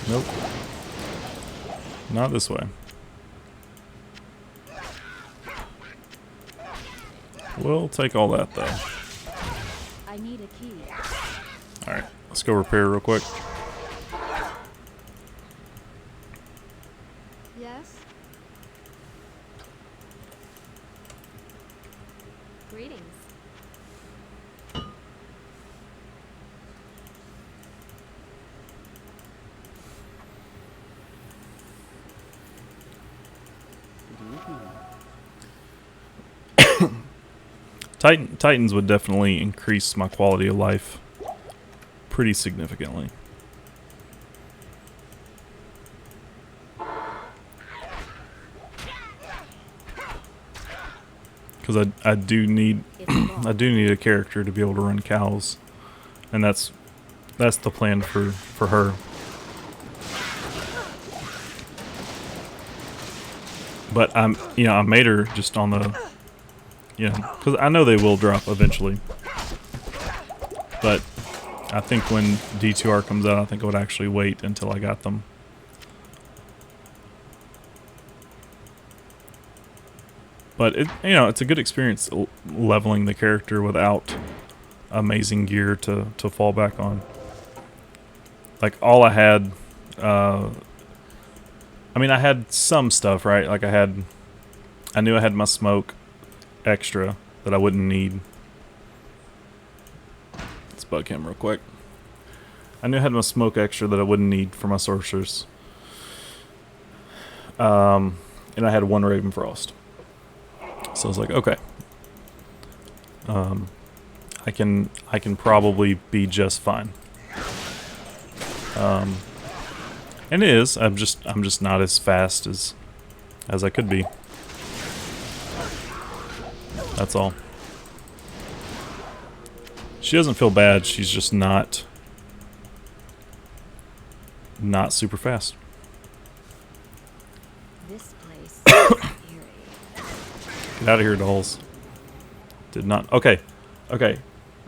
Nope. Not this way. We'll take all that, though. I need a key. Alright, let's go repair real quick. Yes? Greetings. Titans would definitely increase my quality of life pretty significantly. Because I do need I do need a character to be able to run cows, and that's the plan for her. But I made her just on the, because I know they will drop eventually. But I think when D2R comes out, I think I would actually wait until I got them. But it's a good experience leveling the character without amazing gear to fall back on. Like all I had, I mean, I had some stuff, right? Like I knew I had my smoke extra that I wouldn't need. Let's bug him real quick. I knew I had my smoke extra that I wouldn't need for my sorcerers. And I had 1 Raven Frost. So I was like, okay. I can probably be just fine. And it is. I'm just not as fast as I could be. That's all. She doesn't feel bad. She's just not super fast. This place is eerie. Get out of here, dolls. Did not. Okay. Okay.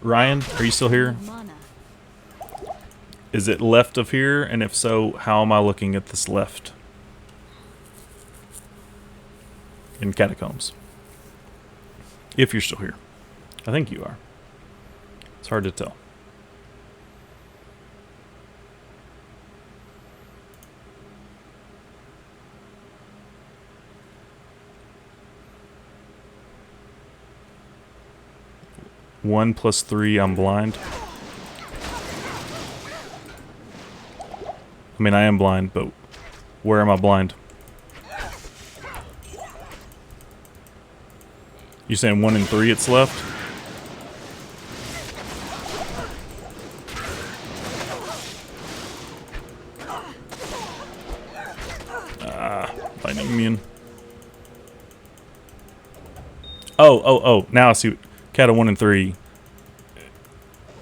Ryan, are you still here? Mana. Is it left of here? And if so, how am I looking at this left? In catacombs. If you're still here. I think you are. It's hard to tell. One plus 3, I'm blind. I mean, I am blind, but where am I blind? You saying 1 and 3 it's left? Lightning immune. Oh. Now I see. Cat of 1 and 3.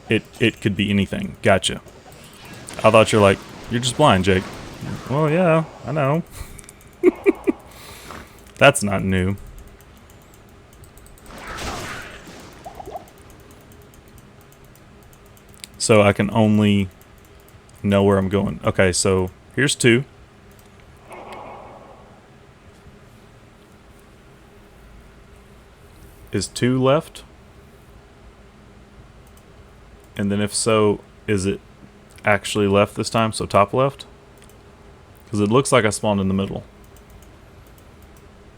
It could be anything. Gotcha. I thought you're like, you're just blind, Jake. Well, yeah, I know. That's not new. So I can only know where I'm going. Okay, so here's 2. Is 2 left? And then if so, is it actually left this time? So top left? Because it looks like I spawned in the middle.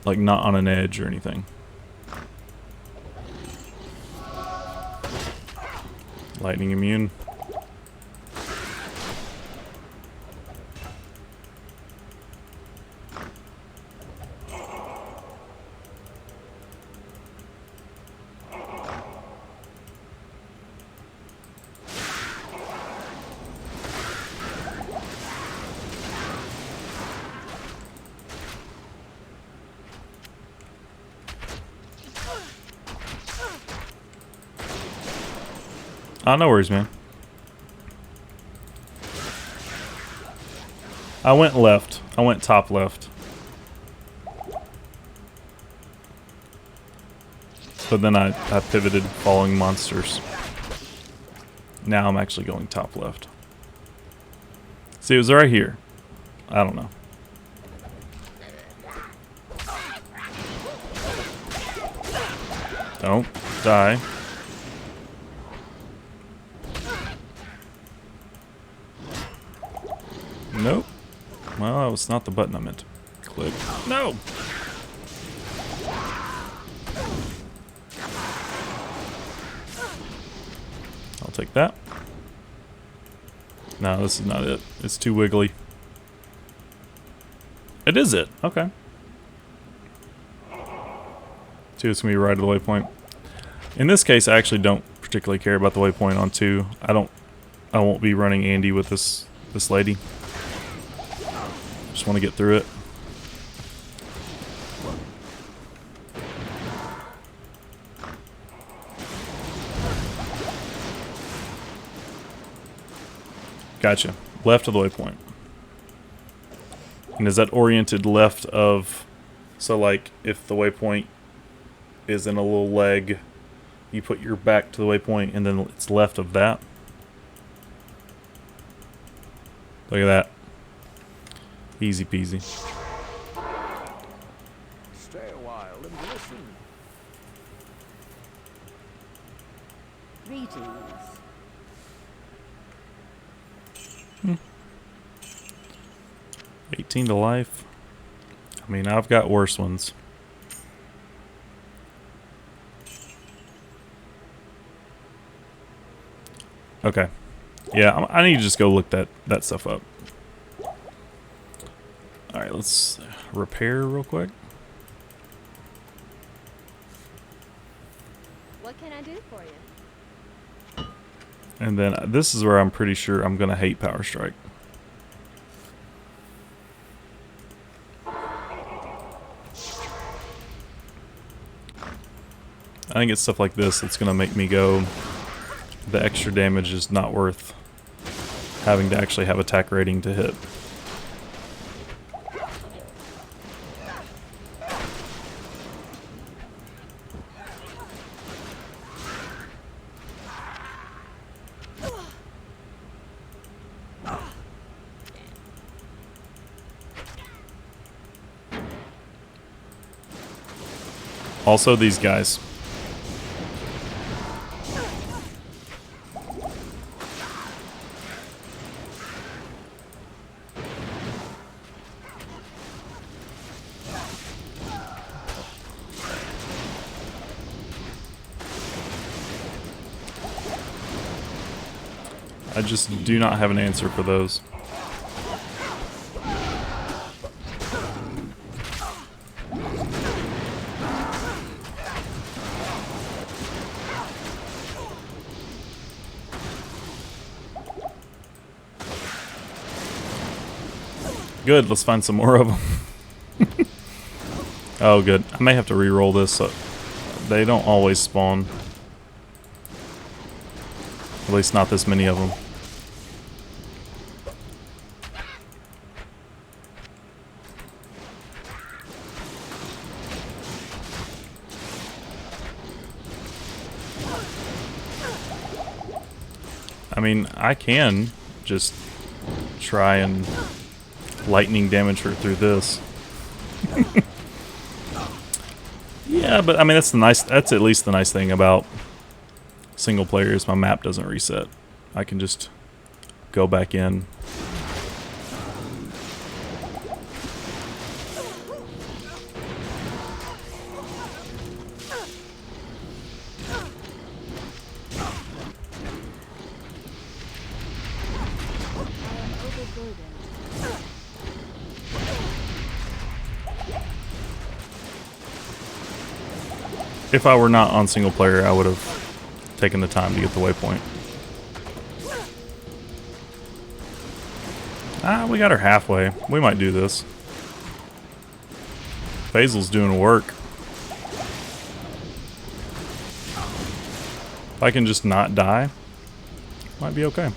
Like not on an edge or anything. Lightning immune. Oh, no worries, man. I went left. I went top left. But then I pivoted following monsters. Now I'm actually going top left. See, it was right here. I don't know. Don't die. Nope. Well, that was not the button I meant to click. No! I'll take that. No, this is not it. It's too wiggly. It is it. Okay. 2 is going to be right at the waypoint. In this case, I actually don't particularly care about the waypoint on 2. I won't be running Andy with this lady. Just want to get through it. Gotcha. Left of the waypoint. And is that oriented left of... So, like, if the waypoint is in a little leg, you put your back to the waypoint, and then it's left of that? Look at that. Easy peasy. Stay a while and listen. Greetings. 18 to life. I mean, I've got worse ones. Okay. Yeah, I need to just go look that stuff up. Alright, let's repair real quick. What can I do for you? And then this is where I'm pretty sure I'm going to hate Power Strike. I think it's stuff like this that's going to make me go, the extra damage is not worth having to actually have attack rating to hit. Also, these guys. I just do not have an answer for those. Good, let's find some more of them. Oh, good. I may have to re-roll this. So they don't always spawn. At least not this many of them. I mean, I can just try and lightning damage her through this. Yeah, but I mean that's at least the nice thing about single player is my map doesn't reset. I can just go back in. If I were not on single player, I would have taken the time to get the waypoint. Ah, we got her halfway. We might do this. Basil's doing work. If I can just not die, might be okay.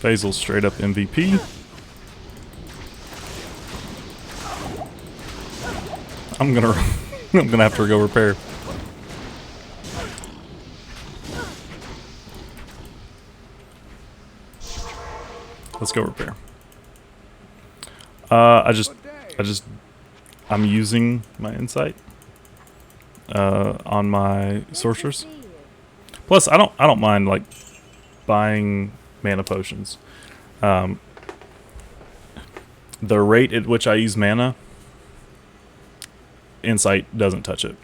Basil's straight up MVP. I'm gonna have to go repair. Let's go repair. I'm using my insight on my sorceress. Plus, I don't mind like buying mana potions. The rate at which I use mana, insight doesn't touch it.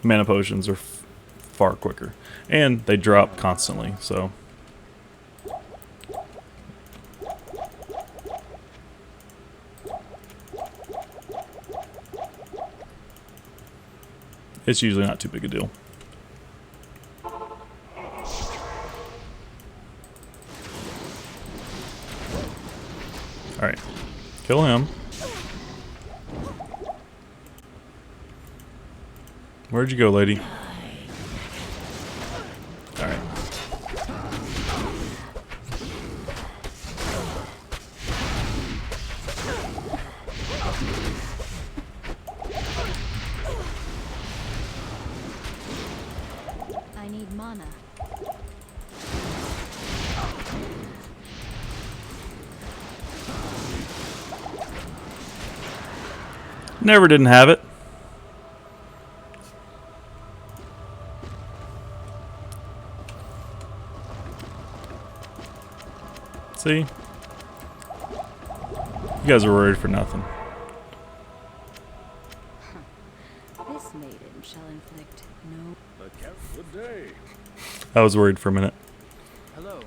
Mana potions are far quicker, and they drop constantly, so it's usually not too big a deal. Alright. Kill him. Where'd you go, lady? Alright. I I need mana. Never didn't have it. See? You guys are worried for nothing. This maiden shall inflict no. Good day. I was worried for a minute. Hello.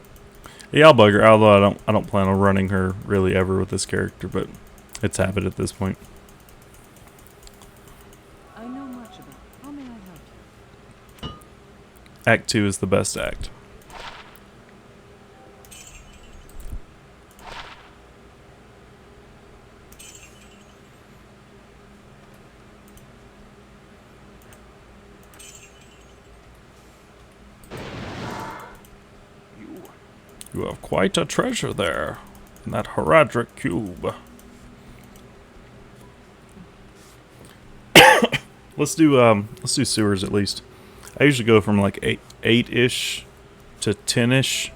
Yeah, I'll bug her, although I don't plan on running her really ever with this character, but it's habit at this point. I know much about. How may I help? Act 2 is the best act. You have quite a treasure there in that Heradric cube. Let's do sewers at least. I usually go from like 8-ish to 10-ish.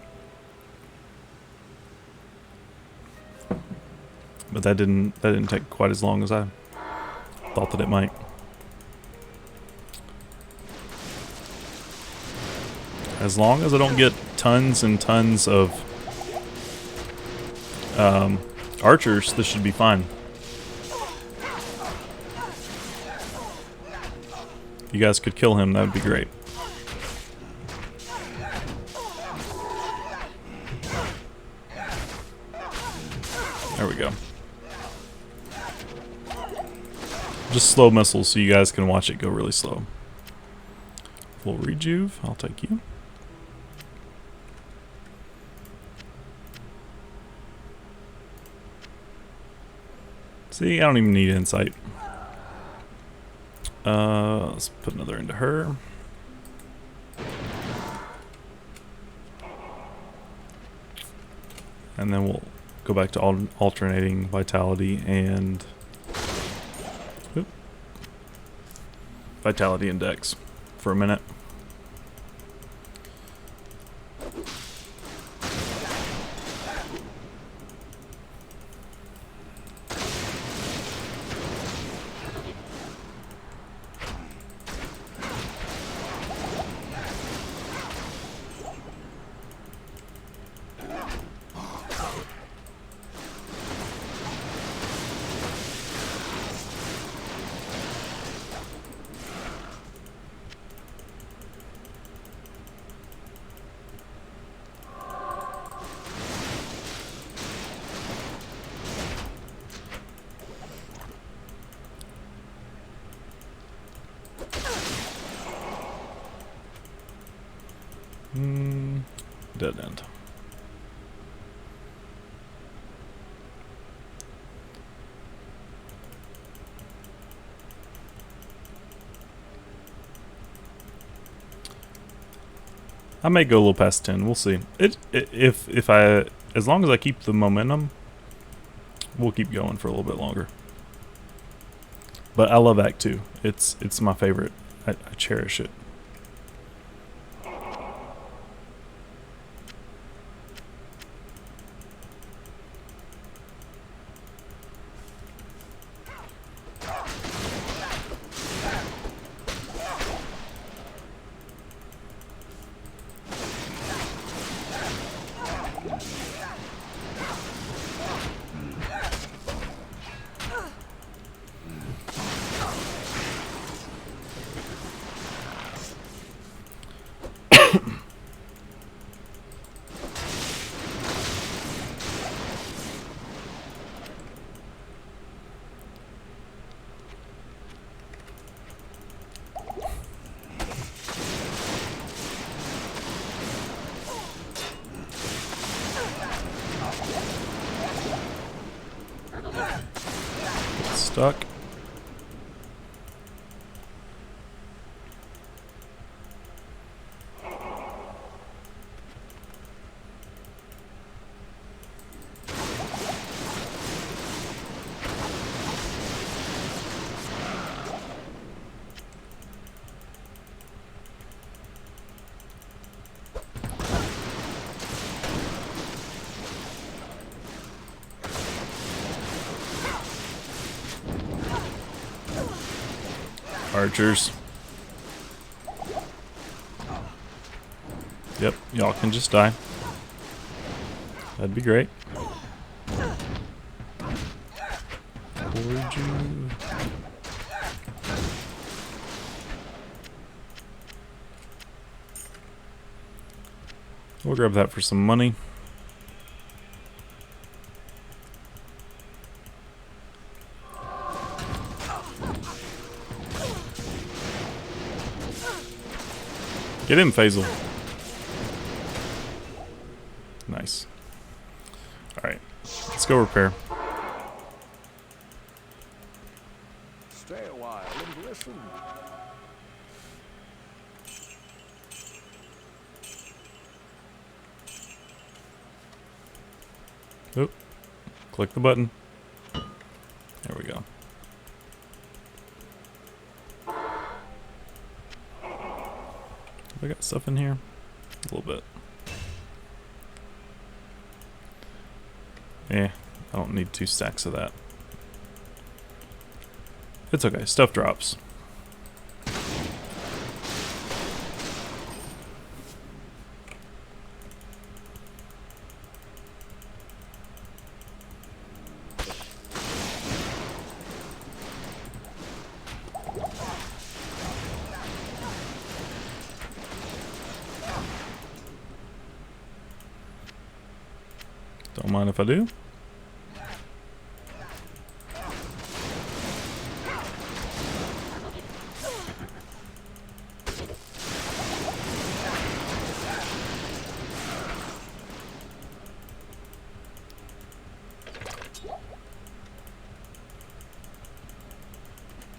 But that didn't take quite as long as I thought that it might. As long as I don't get tons and tons of archers, this should be fine. If you guys could kill him, that would be great. There we go. Just slow missiles so you guys can watch it go really slow. Full rejuve, I'll take you. See, I don't even need insight. Let's put another into her. And then we'll go back to alternating vitality and vitality and dex for a minute. Dead end. I may go a little past 10. We'll see. If I, as long as I keep the momentum, we'll keep going for a little bit longer. But I love Act 2. It's my favorite. I cherish it. Stuck. Archers. Yep, y'all can just die. That'd be great. Would you? We'll grab that for some money. Get him, Faisal. Nice. Alright, let's go repair. Stay a while and listen. Oop. Click the button. There we go. Have I got stuff in here? A little bit. I don't need 2 stacks of that. It's okay, stuff drops. Don't mind if I do.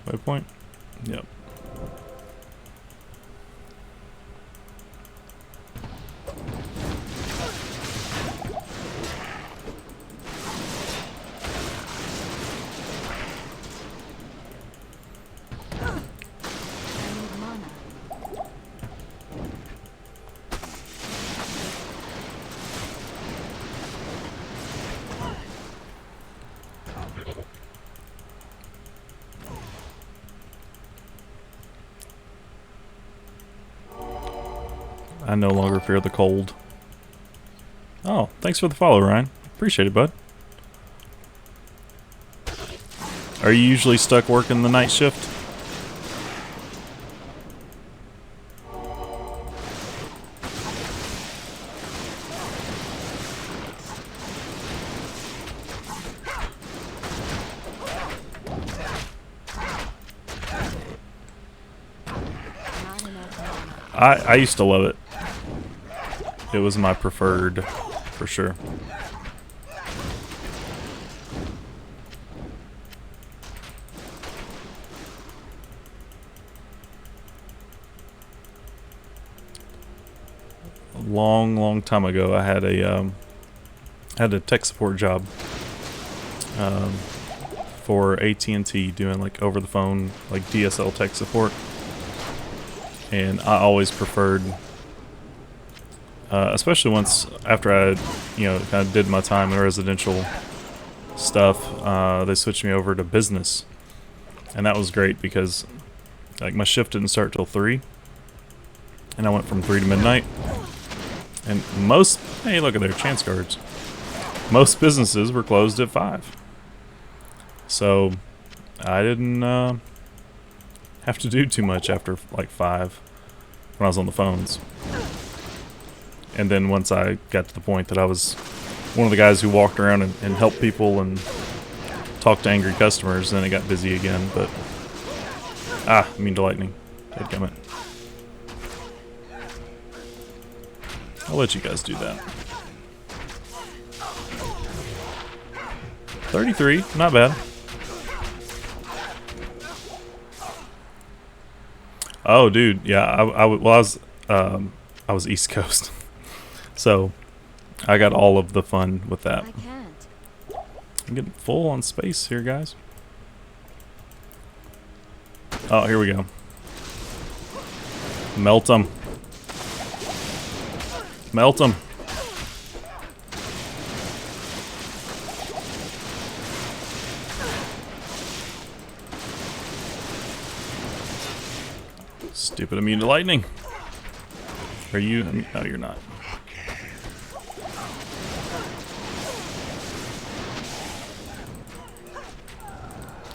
Waypoint? Yep. I need mana. I no longer fear the cold. Oh, thanks for the follow, Ryan. Appreciate it, bud. Are you usually stuck working the night shift? Not enough mana. I used to love it. It was my preferred, for sure. A long time ago, I had a tech support job for AT&T, doing like over the phone, like DSL tech support, and I always preferred. Especially once after I, kind of did my time in residential stuff, they switched me over to business, and that was great because, like, my shift didn't start till 3, and I went from 3 to midnight. And hey, look at their chance cards. Most businesses were closed at 5, so I didn't have to do too much after like 5 when I was on the phones. And then once I got to the point that I was one of the guys who walked around and helped people and talked to angry customers, then it got busy again. But immune to lightning. Dadgummit. I'll let you guys do that. 33, not bad. Oh, dude, yeah. I was East Coast. So, I got all of the fun with that. I can't. I'm getting full on space here, guys. Oh, here we go. Melt them. Melt them. Stupid immune to lightning. Are you? No, you're not.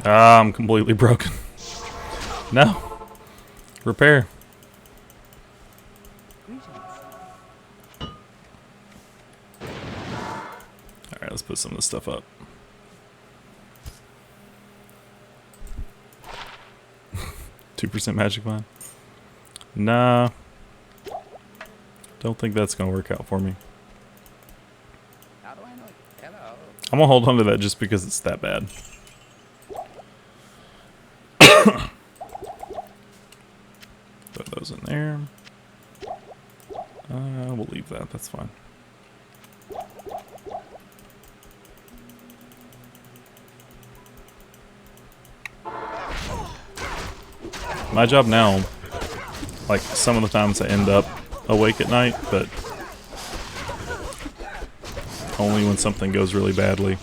Ah, I'm completely broken. No. Repair. Alright, let's put some of this stuff up. 2% magic mine. Nah. Don't think that's gonna work out for me. How do I know? Hello. I'm gonna hold on to that just because it's that bad. Throw those in there. We'll leave that. That's fine. My job now, like some of the times I end up awake at night, but only when something goes really badly.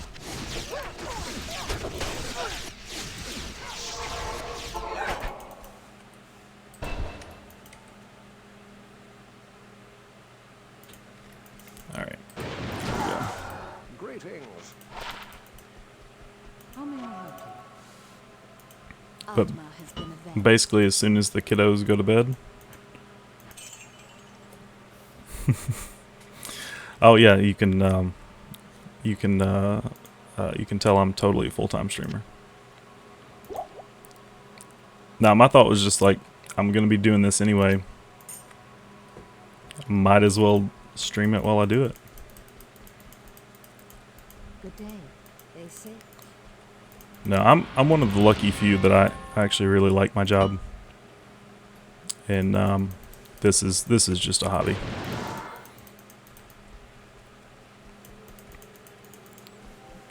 Alright. Greetings. How may I help you? But Alma has been avenged. basically, as soon as the kiddos go to bed. Oh yeah, you can tell I'm totally a full-time streamer. Now my thought was just like, I'm gonna be doing this anyway. Might as well stream it while I do it. Good day, they say. No, I'm one of the lucky few that I actually really like my job, and this is just a hobby.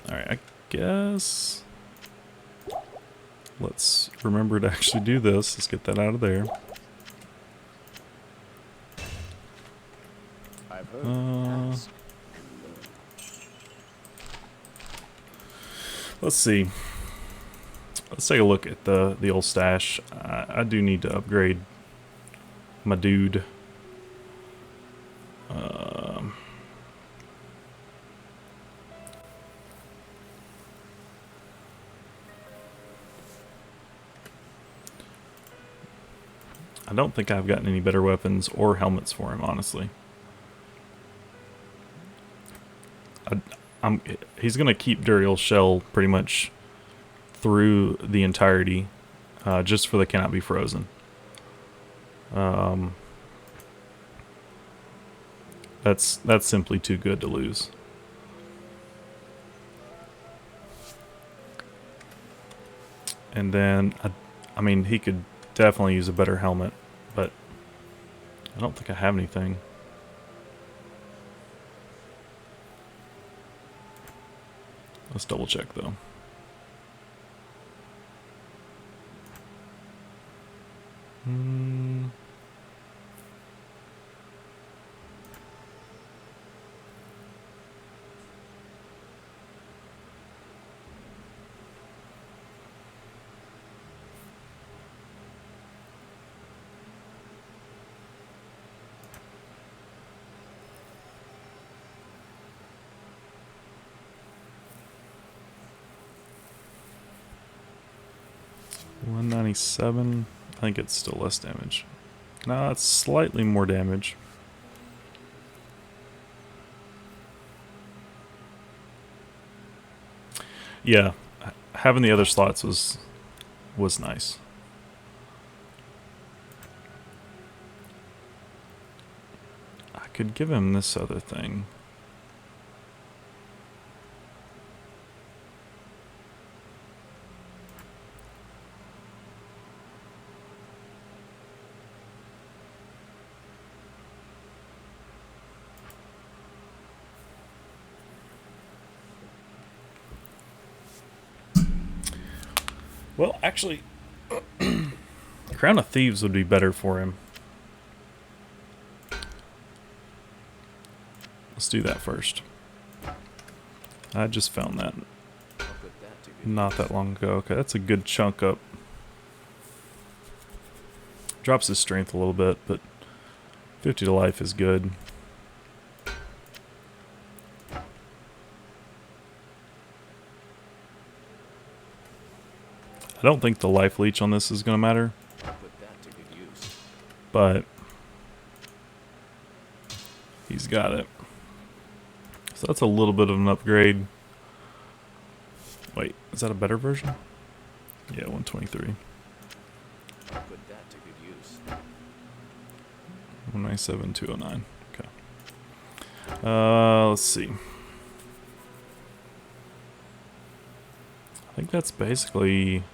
All right, I guess let's remember to actually do this. Let's get that out of there. I've heard. Ask. Let's see. Let's take a look at the old stash. I do need to upgrade my dude. I don't think I've gotten any better weapons or helmets for him, honestly. He's gonna keep Duriel's shell pretty much through the entirety, just for the cannot be frozen. That's simply too good to lose. And then I mean, he could definitely use a better helmet, but I don't think I have anything. Let's double check though. $197. I think it's still less damage. No, it's slightly more damage. Yeah, having the other slots was nice. I could give him this other thing. Well, actually, Crown of Thieves would be better for him. Let's do that first. I just found that I'll put that to good not that long ago. Okay, that's a good chunk up. drops his strength a little bit, but 50 to life is good. I don't think the life leech on this is going to matter, Put that to good use. but he's got it. So that's a little bit of an upgrade. Wait, is that a better version? Yeah, 123. Put that to good use. 197, 209. Okay. Let's see. I think that's basically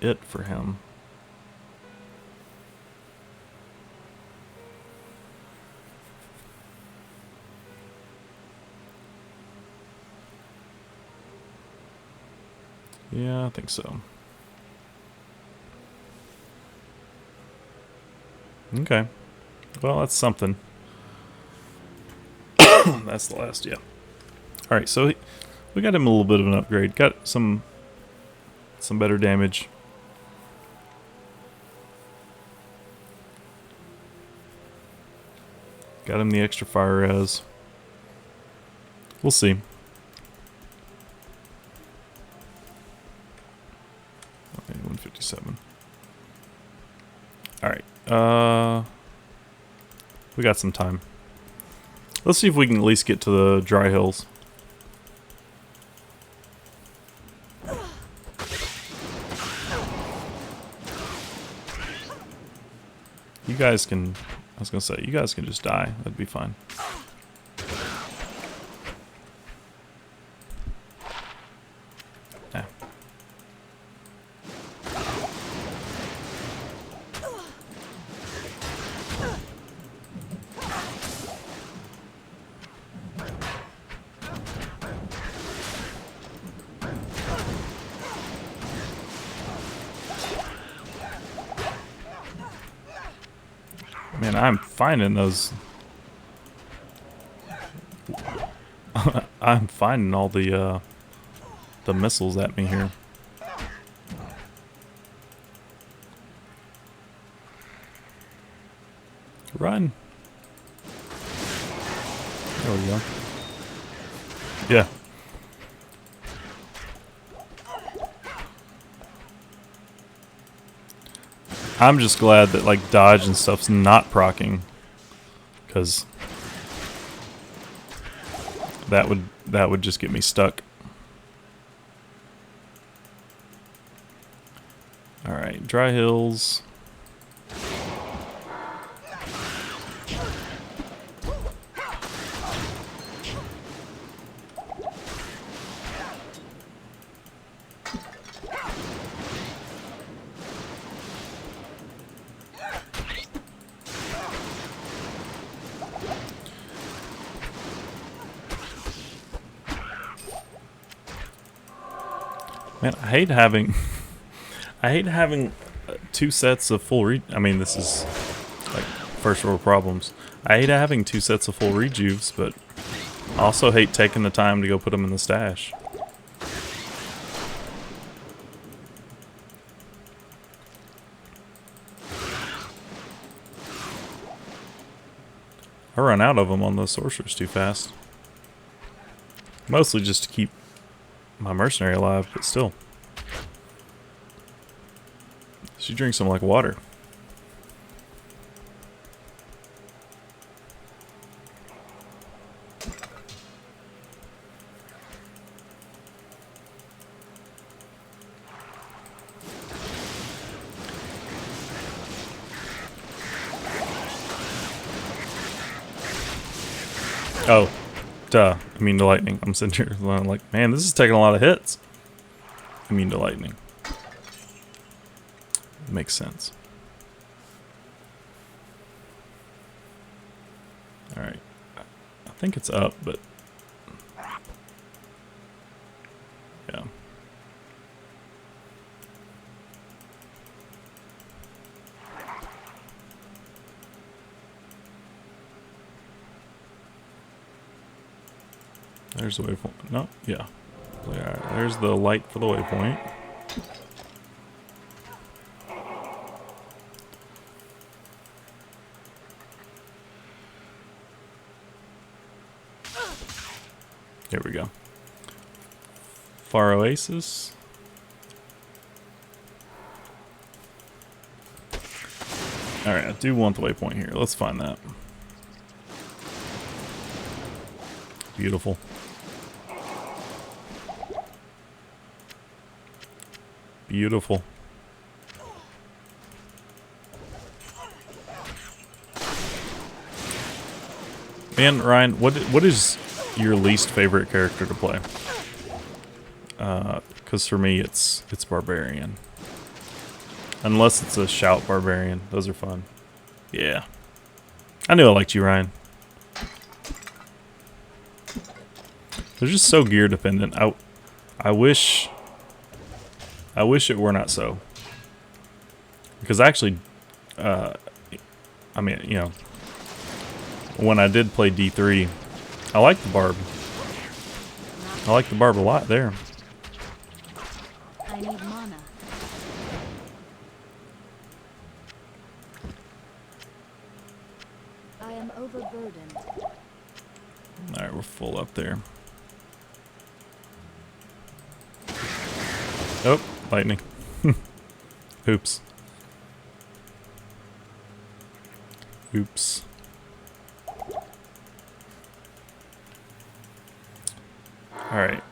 it for him. Yeah, I think so. Okay. Well, that's something. That's the last, yeah. Alright, so we got him a little bit of an upgrade. Got some better damage. Got him the extra fire res. We'll see. Okay, 157. Alright. We got some time. Let's see if we can at least get to the dry hills. You guys can... I was gonna say, you guys can just die. That'd be fine. Ah. Man, I'm finding those... I'm finding all the missiles at me here. Run! There we go. Yeah. I'm just glad that like dodge and stuff's not proccing, because that would just get me stuck. All right, dry hills. Man, I hate having two sets of full I mean, this is like first world problems. I hate having two sets of full rejuves, but I also hate taking the time to go put them in the stash. I run out of them on those sorcerers too fast. Mostly just to keep my mercenary alive, but still. She drinks them like water. Oh, duh. Immune to lightning. I'm sitting here like, man, this is taking a lot of hits. Immune to lightning. Makes sense. Alright. I think it's up, but... yeah. There's the waypoint. No, yeah. Alright, there's the light for the waypoint. Here we go. Far Oasis. Alright, I do want the waypoint here. Let's find that. Beautiful. Beautiful. Man, Ryan, what is your least favorite character to play? Because for me, it's Barbarian. Unless it's a Shout Barbarian. Those are fun. Yeah. I knew I liked you, Ryan. They're just so gear dependent. I wish it were not so. Because actually, I mean, you know, when I did play D3, I liked the Barb. I like the Barb a lot there. I need mana. I am overburdened. Alright, we're full up there. Oh, lightning. Oops. Oops. Alright.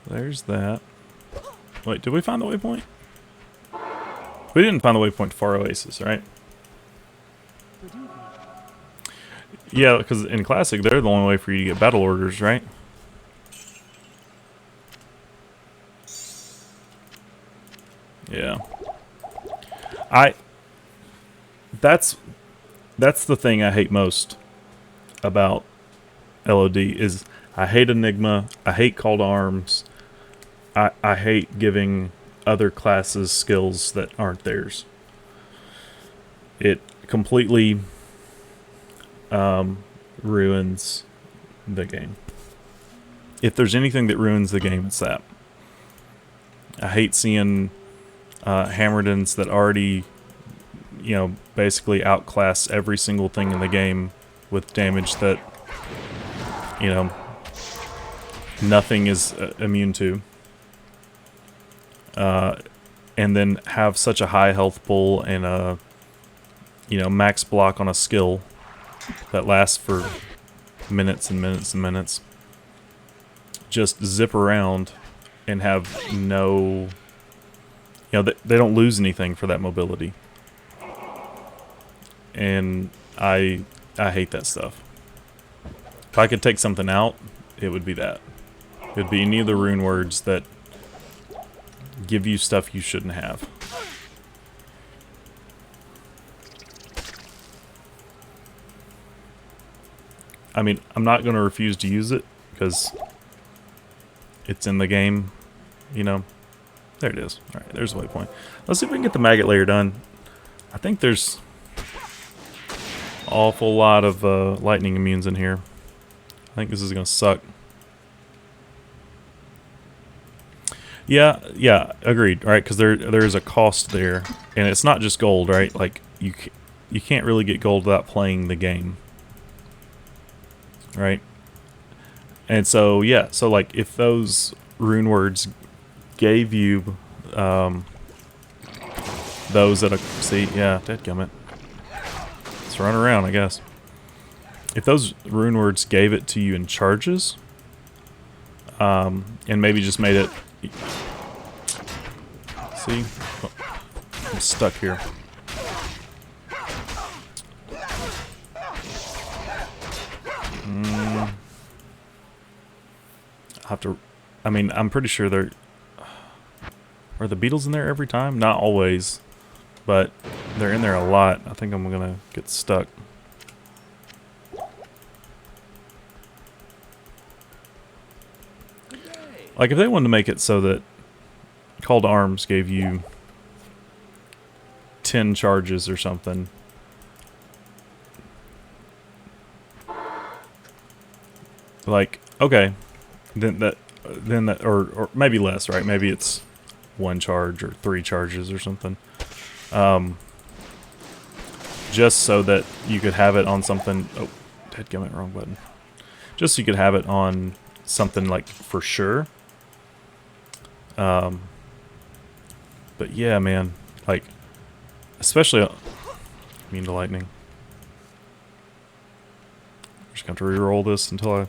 There's that. Wait, did we find the waypoint? We didn't find the waypoint to Far Oasis, right? Yeah, because in Classic, they're the only way for you to get battle orders, right? Yeah. That's the thing I hate most about LOD is I hate Enigma, I hate Call to Arms, I hate giving other classes skills that aren't theirs. It completely ruins the game. If there's anything that ruins the game, it's that. I hate seeing Hammerdens that already, you know, basically outclass every single thing in the game with damage that, you know, nothing is immune to. And then have such a high health pool and a, you know, max block on a skill that lasts for minutes and minutes and minutes. Just zip around and have no, you know, they don't lose anything for that mobility. And I hate that stuff. If I could take something out, it would be that. It would be any of the rune words that give you stuff you shouldn't have. I mean, I'm not going to refuse to use it because it's in the game, you know. There it is. All right, there's the waypoint. Let's see if we can get the maggot layer done. I think there's an awful lot of lightning immunes in here. I think this is going to suck. Yeah, agreed. Right, because there is a cost there, and it's not just gold, right? Like you can't really get gold without playing the game, right? And so yeah, so like if those rune words gave you those that see, yeah, dadgummit. Let's run around, I guess. If those rune words gave it to you in charges, and maybe just made it. See? Oh, I'm stuck here. I have to. I mean, I'm pretty sure they're. Are the beetles in there every time? Not always, but they're in there a lot. I think I'm gonna get stuck. Like if they wanted to make it so that Call to Arms gave you 10 charges or something. Like, okay, then that, or maybe less, right? Maybe it's 1 charge or 3 charges or something. Just so that you could have it on something. Oh, Dadgummit, wrong button. Just so you could have it on something like for sure. But yeah, man, like especially immune to lightning. I'm just gonna have to re-roll this until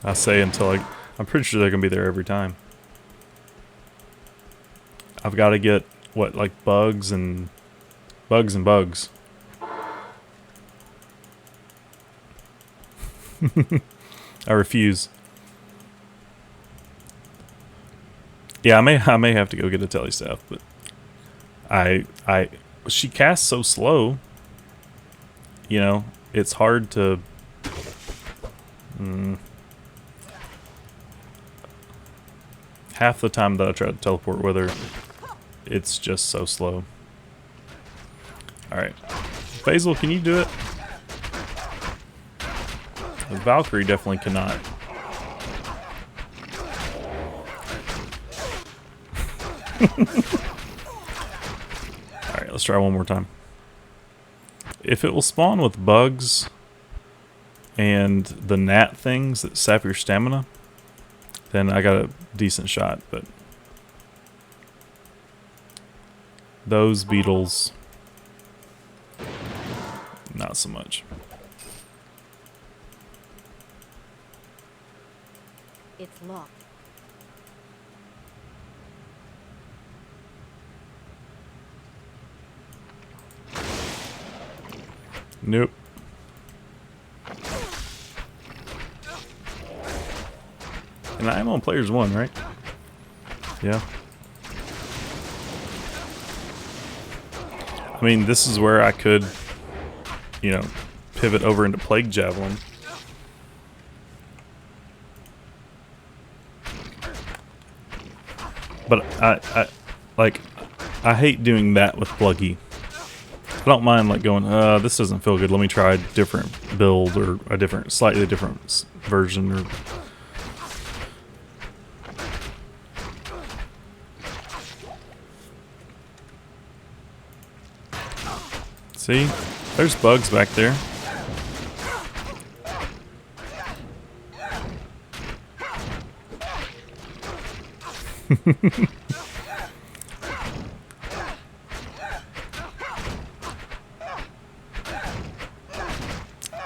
I say until I'm pretty sure they're gonna be there every time. I've got to get what, like bugs and bugs. I refuse. Yeah, I may have to go get a telestaff, but she casts so slow. You know, it's hard to. Half the time that I try to teleport with her, it's just so slow. All right, Basil, can you do it? The Valkyrie definitely cannot. Alright, let's try one more time. If it will spawn with bugs and the gnat things that sap your stamina, then I got a decent shot, but those beetles, not so much. It's locked. Nope. And I am on players 1, right? Yeah. I mean, this is where I could, you know, pivot over into Plague Javelin. But I hate doing that with Pluggy. I don't mind like going, this doesn't feel good. Let me try a different build or a different, slightly different version. Or see, there's bugs back there.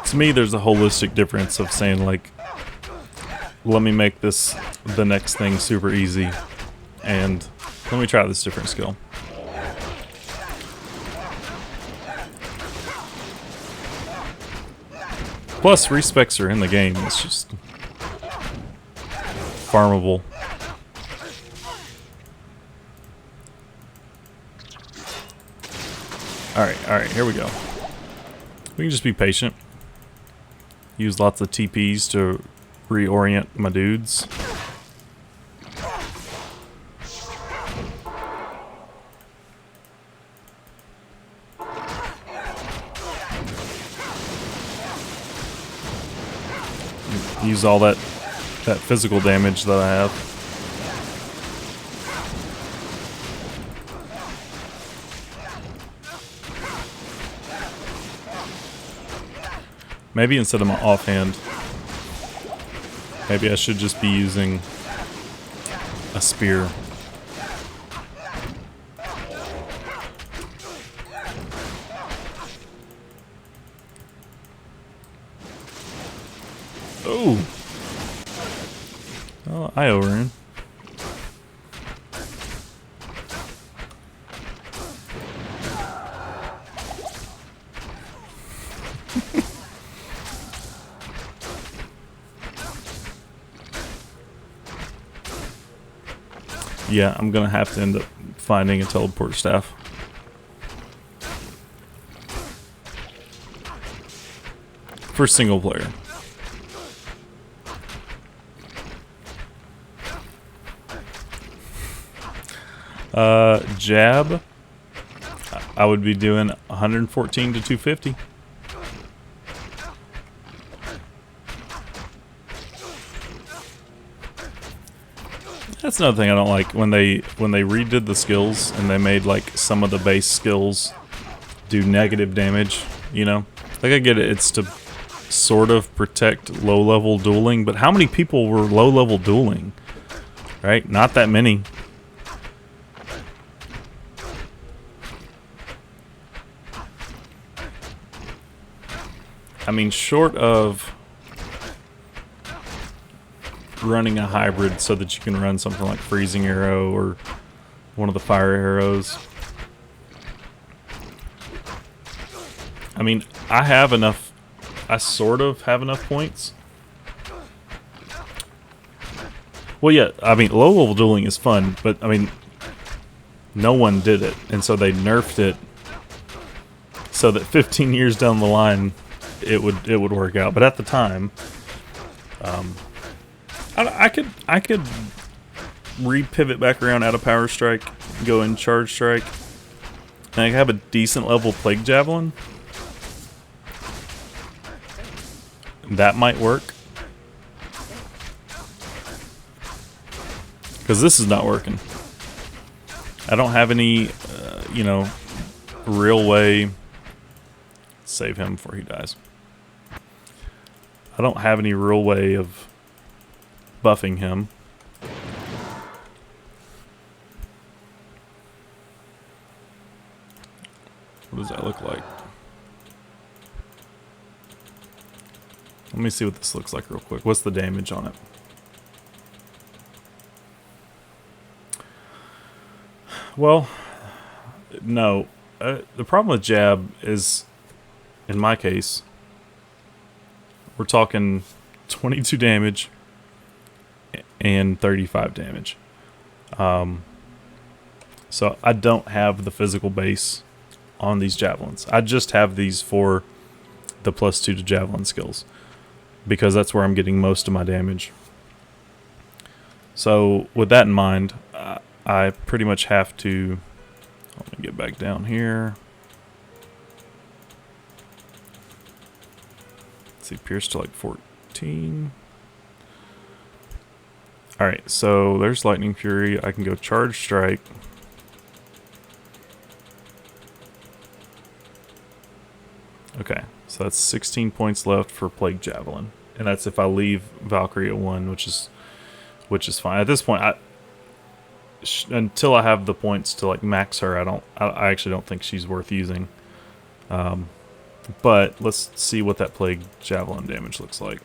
To me, there's a holistic difference of saying like, let me make this the next thing super easy, and let me try this different skill. Plus, respecs are in the game. It's just farmable. Alright, here we go. We can just be patient. Use lots of TPs to reorient my dudes. Use all that physical damage that I have. Maybe instead of my offhand, maybe I should just be using a spear. Oh! Oh, I overran. Yeah, I'm gonna have to end up finding a teleport staff. For single player. Jab, I would be doing 114 to 250. That's another thing I don't like when they redid the skills and they made like some of the base skills do negative damage, you know? Like, I get it, it's to sort of protect low-level dueling, but how many people were low-level dueling? Right? Not that many. I mean, short of running a hybrid so that you can run something like Freezing Arrow or one of the fire arrows. I mean, I have enough. I sort of have enough points. Well, yeah, I mean, low-level dueling is fun, but, I mean, no one did it, and so they nerfed it so that 15 years down the line, it would work out. But at the time, I could re-pivot back around out of Power Strike, go in Charge Strike, and I have a decent level Plague Javelin. That might work. Because this is not working. I don't have any, you know, real way. Save him before he dies. I don't have any real way of buffing him. What does that look like? Let me see what this looks like real quick. What's the damage on it? Well, no. The problem with jab is, in my case, we're talking 22 damage and 35 damage. So I don't have the physical base on these javelins. I just have these for the +2 to javelin skills, because that's where I'm getting most of my damage. So with that in mind, I pretty much have to, let me get back down here. Let's see, Pierce to like 14. Alright, so there's Lightning Fury. I can go Charge Strike. Okay, so that's 16 points left for Plague Javelin. And that's if I leave Valkyrie at 1, which is fine. At this point, until I have the points to like max her, I actually don't think she's worth using. But let's see what that Plague Javelin damage looks like.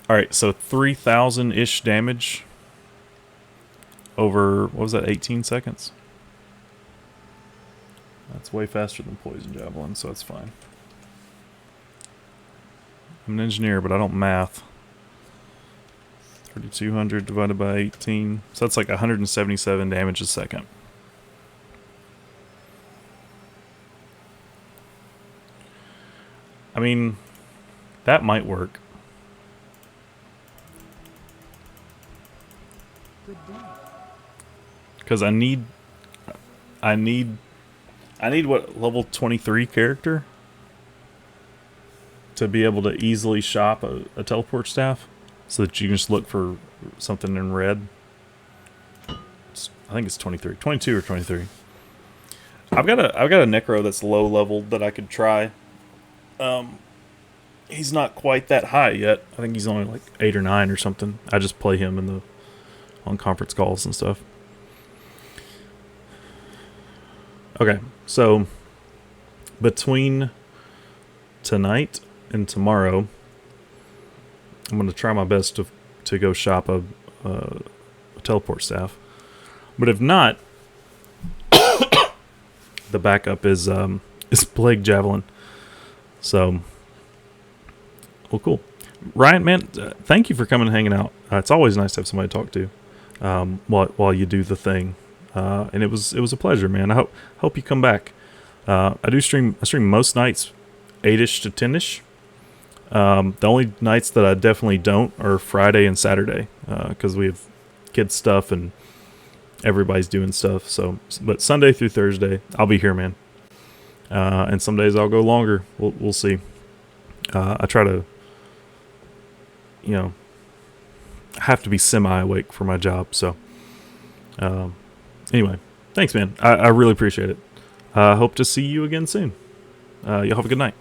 Alright, so 3,000-ish damage over, what was that, 18 seconds? That's way faster than Poison Javelin, so that's fine. I'm an engineer, but I don't math. 3,200 divided by 18. So that's like 177 damage a second. I mean, that might work. Because I need what, level 23 character to be able to easily shop a teleport staff, so that you can just look for something in red. I think it's 23, 22 or 23. I've got a Necro that's low level that I could try. He's not quite that high yet. I think he's only like 8 or 9 or something. I just play him on conference calls and stuff. Okay, so between tonight and tomorrow, I'm going to try my best to go shop a teleport staff. But if not, the backup is Plague Javelin. So, well, cool. Ryan, man, thank you for coming and hanging out. It's always nice to have somebody to talk to while you do the thing. And it was a pleasure, man. I hope you come back. I stream most nights 8ish to 10ish. The only nights that I definitely don't are Friday and Saturday, because we have kids stuff and everybody's doing stuff. So, but Sunday through Thursday, I'll be here, man. And some days I'll go longer. We'll see. I try to, I have to be semi-awake for my job, so Anyway, thanks, man. I really appreciate it. Hope to see you again soon. Y'all have a good night.